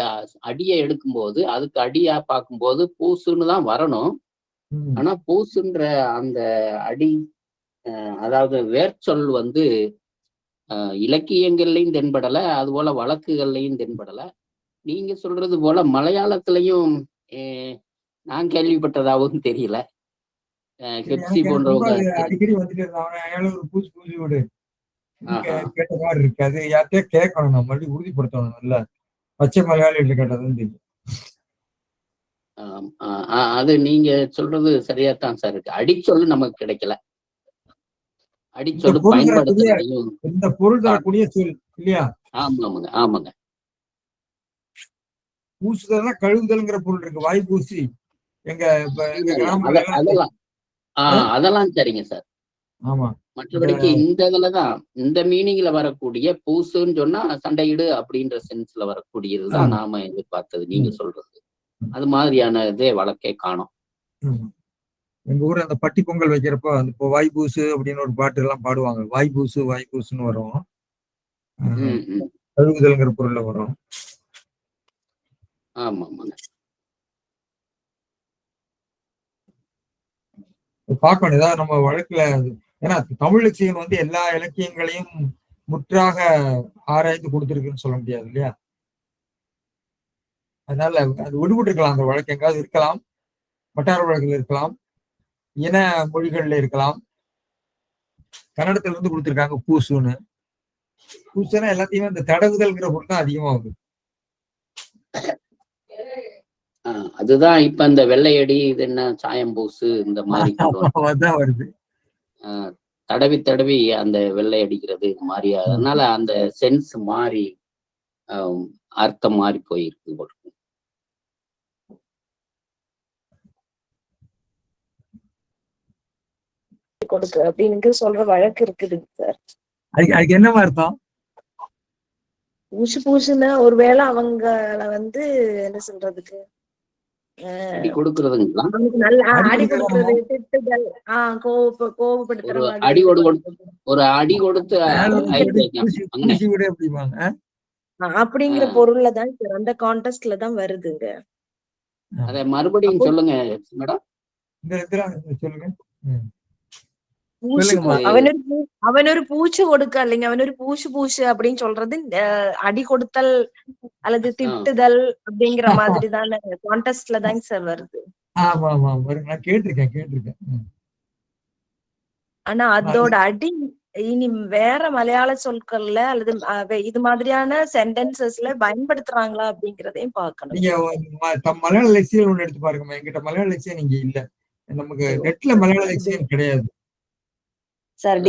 அடியை எடுக்கும்போது அதுக்கு அடியா பார்க்கும்போது பூசுன்னு தான் வரணும். ஆனா பூசுன்ற அந்த அடி அதாவது வேர்ச்சொல் வந்து இலக்கியங்கள்லையும் தென்படல, அது போல வழக்குகள்லையும் தென்படல. நீங்க சொல்றது போல மலையாளத்திலையும் நான் கேள்விப்பட்டதாகவும் தெரியல. ஹெப்சி போன்றவங்க அடிக்கடி வந்துட்டு பூசி விடு கேட்ட மாதிரி இருக்கு. அது யார்கிட்டயே கேட்கணும், நம்ம மறுபடியும் உறுதிப்படுத்தணும். இல்ல பச்சை மலையாளிகள் கேட்டதுன்னு தெரியும். அது நீங்க சொல்றது சரியாத்தான் சார் இருக்கு. அடிச்சொல்லு நமக்கு கிடைக்கல. அடிச்சொல்லு பயன்படுத்துறதையும் இந்த பொருள் தரக்கூடிய சொல் இல்லையா? ஆமாங்க. பூசுதல்னா கழுவுதல்ங்கிற பொருள் இருக்கு. வாய் பூசி எங்க அதெல்லாம் சரிங்க சார். ஆமா. மற்றபடிக்கு இந்த இதுலதான் இந்த மீனிங்ல வரக்கூடிய பூசுன்னு சொன்னா சண்டையிடு அப்படின்ற சென்ஸ்ல வரக்கூடியதுதான் நாம எதிர்பார்த்தது. நீங்க சொல்றது அது மாதிரியான இதே வழக்கே காணும். எங்க ஊர்ல அந்த பட்டி பொங்கல் வைக்கிறப்ப அந்த வாய்பூசு அப்படின்னு ஒரு பாட்டு எல்லாம் பாடுவாங்க. வாய்பூசுன்னு வரும். கழுவுதல்ங்கிற பொருள்ல வரும். ஆமாங்க. பார்க்கணும் ஏதாவது நம்ம வழக்குல. ஏன்னா தமிழ் இலக்கியம் வந்து எல்லா இலக்கியங்களையும் முற்றாக ஆராய்ந்து கொடுத்திருக்குன்னு சொல்ல முடியாது இல்லையா? அதனால அது விடுபட்டு இருக்கலாம். அந்த வழக்கு எங்காவது இருக்கலாம், வட்டார வழக்குல இருக்கலாம், இன மொழிகள்ல இருக்கலாம். கன்னடத்துல இருந்து கொடுத்திருக்காங்க பூசுன்னு. பூசுன்னா எல்லாத்தையுமே அந்த தடவுதல்ங்கிற பொருள் தான் அதிகமாகுது. அதுதான் இப்ப இந்த வெள்ளையடி இது என்ன சாயம் பூசு இந்த மாதிரி வருது. தடவி அந்த வெள்ளை அடிக்கிறது மாதிரி. அதனால அந்த சென்ஸ் மாறி அர்த்தம் மாறி போயிருக்கு. கொடுக்கு அப்படின்னு சொல்ற வழக்கு இருக்குதுங்க சார். அதுக்கு என்ன அர்த்தம்? பூசுன்னா ஒருவேளை அவங்கள வந்து என்ன சொல்றதுக்கு அடி கொடுக்கறதுங்களா? அடி கொடுக்கறது, திட்டுதல், கோபப்படுத்துற ஒரு அடி கொடுத்து அப்படிங்கிற பொருள்ல தான் சார் அந்த கான்டெஸ்ட்ல தான் வருதுங்க. அத மறுபடியும் சொல்லுங்க மேடம். சொல்லுங்க. அவன் ஒரு பூச்சு கொடுக்க இல்லைங்க, அவன் ஒரு பூசு அப்படின்னு சொல்றது அடி கொடுத்தல் அல்லது திட்டுதல் அப்படிங்கிற மாதிரி தானே கான்டெஸ்ட்ல தாங்க சார் வருது. ஆனா அதோட அடி இனி வேற மலையாள சொற்கள்ல அல்லது இது மாதிரியான சென்டென்சஸ்ல பயன்படுத்துறாங்களா அப்படிங்கறதையும் பார்க்கணும். நீங்க மலையாள லெக்சியன் ஒண்ணு எடுத்து பாருங்க. என்கிட்ட மலையாள லெக்சியன் இங்க இல்ல. நமக்கு நெட்ல மலையாள லெக்சியன் கிடையாது சார்.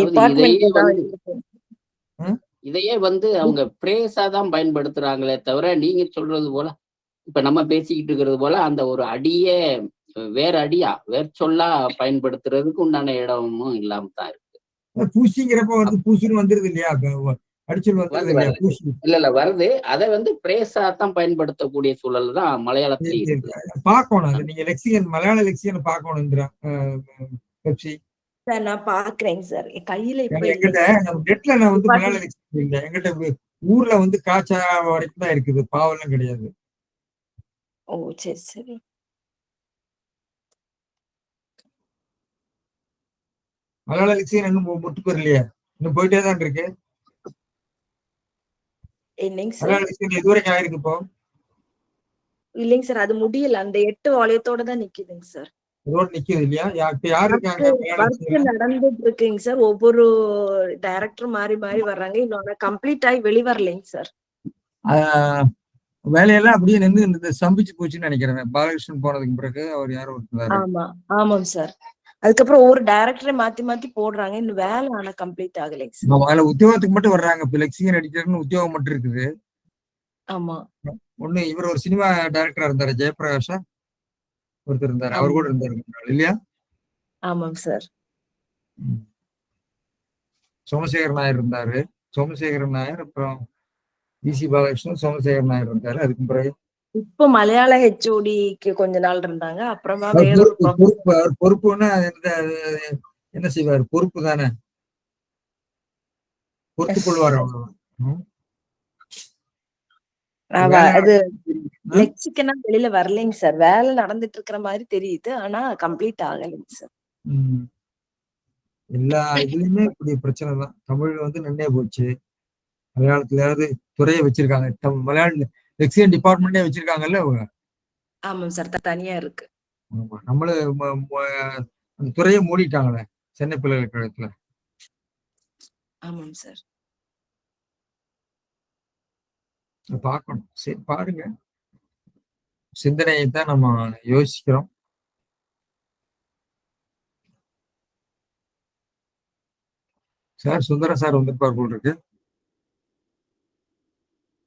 இதையே வந்து அவங்க பிரேஸா தான் பயன்படுத்துறாங்களே தவிர நீங்க சொல்றது போல இப்ப நம்ம பேசிக்கிட்டு இருக்கிறது போல அந்த ஒரு அடியே வேற சொல்லா பயன்படுத்துறதுக்கு உண்டான இடமும் இல்லாம தான் இருக்கு. பூசிங்கிறப்ப வந்து பூசுன்னு வந்துருது இல்லையா? இல்ல வருது. அதை வந்து பிரேஸா தான் பயன்படுத்தக்கூடிய சூழல் தான் மலையாளத்திலேயே பார்க்கணும். அது நீங்க லெக்சியன் மலையாள லெக்சியன் பார்க்கணும். சார் நான் பாக்குறேங்க சார். என் கையில இப்ப ஏன்னா எங்கிட்ட இல்லைங்க. நம்ம நெட்ல நான் வந்து பாத்து- மலையாள லெக்சிகன் இல்லை. எங்கிட்ட ஊர்ல வந்து காச்சா வரைக்கும் தான் இருக்குது, பாவெல்லாம் கிடையாது. ஓ சரி சரி. மலையாள லெக்சிகன் இன்னும் முட்டு பெறலையே, இன்னும் போயிட்டே தான் இருக்கு. என்னங்க சார்? மலையாள லெக்சிகன் இதுவரைக்கும் ஆயிருக்கு இப்போ. இல்லைங்க சார், அது முடியல. அந்த 8 வால்யத்தோட தான் நிக்குதுங்க சார். இதோட நிக்குது இல்லையா? இப்ப யாரு இருக்காங்க மலையாள ஒர்க் லெக்சிகன்ல? நடந்துட்டு இருக்குங்க சார். ஒவ்வொரு டைரக்டர் மாறி மாறி வர்றாங்க. இன்னொன்னு கம்ப்ளீட் ஆகி வெளிவரலைங்க சார். வேலையெல்லாம் அப்படியே நின்று ஸ்தம்பிச்சு போச்சுன்னு நினைக்கிறேன். பாலகிருஷ்ணன் போனதுக்கு பிறகு அவர் யாரோ இருந்தாரு. ஆமா ஆமாங்க சார். அதுக்கப்புறம் ஒவ்வொரு டைரக்டரை மாத்தி மாத்தி போடுறாங்க. இன்னும் வேலை ஆனா கம்ப்ளீட் ஆகலைங்க சார். அதுல உத்தியோகத்துக்கு மட்டும் வர்றாங்க. இப்ப லெக்சிகன் எடிட்டர்னு உத்தியோகம் மட்டும் இருக்குது. ஆமா ஒண்ணு இவர் ஒரு சினிமா டைரக்டரா இருந்தாரு, ஜெயபிரகாஷா ஒருத்தர் இருந்தாரு, அவர் கூட இருந்தாரு இல்லையா? ஆமாங்க சார். சோமசேகர் நாயர் இருந்தாரு. சோமசேகரன் நாயர், அப்புறம் வி.சி. பாலகிருஷ்ணன், சோமசேகர் நாயர் இருந்தாரு. அதுக்கு பிறகு இப்ப மலையாள ஹெச்ஓடிக்கு கொஞ்ச நாள் இருந்தாங்க. அப்புறமா அவர் வேறொரு அவர் பொறுப்புன்னா என்ன செய்வார்? பொறுப்பு தானே, பொறுத்துக் கொள்வார் அவ்வளவு. அது லெக்சிக்கனா வெளியில வரலைங்க சார். வேலை நடந்துட்டு இருக்கிற மாதிரி தெரியுது. ஆனா கம்ப்ளீட் ஆகலைங்க சார். எல்லா இதுலயுமே இப்படி பிரச்சனை தான். தமிழ் வந்து நின்னே போச்சு. மலையாளத்துலயாவது துறையை வச்சிருக்காங்க. மலையாள லெக்சிகன் டிபார்ட்மெண்டே வச்சிருக்காங்கல்ல அவங்க. ஆமாம் சார், தனியா இருக்கு. ஆமா, நம்மளும் அந்த துறையை மூடிட்டாங்களே சென்னை பல்கலைக்கழகத்துல. ஆமாம் சார். பார்க்கணும். சரி, பாருங்க. சிந்தனையை தான் நம்ம யோசிக்கிறோம். சார் சுந்தரம் சார் வந்திருப்பார் போல் இருக்கு.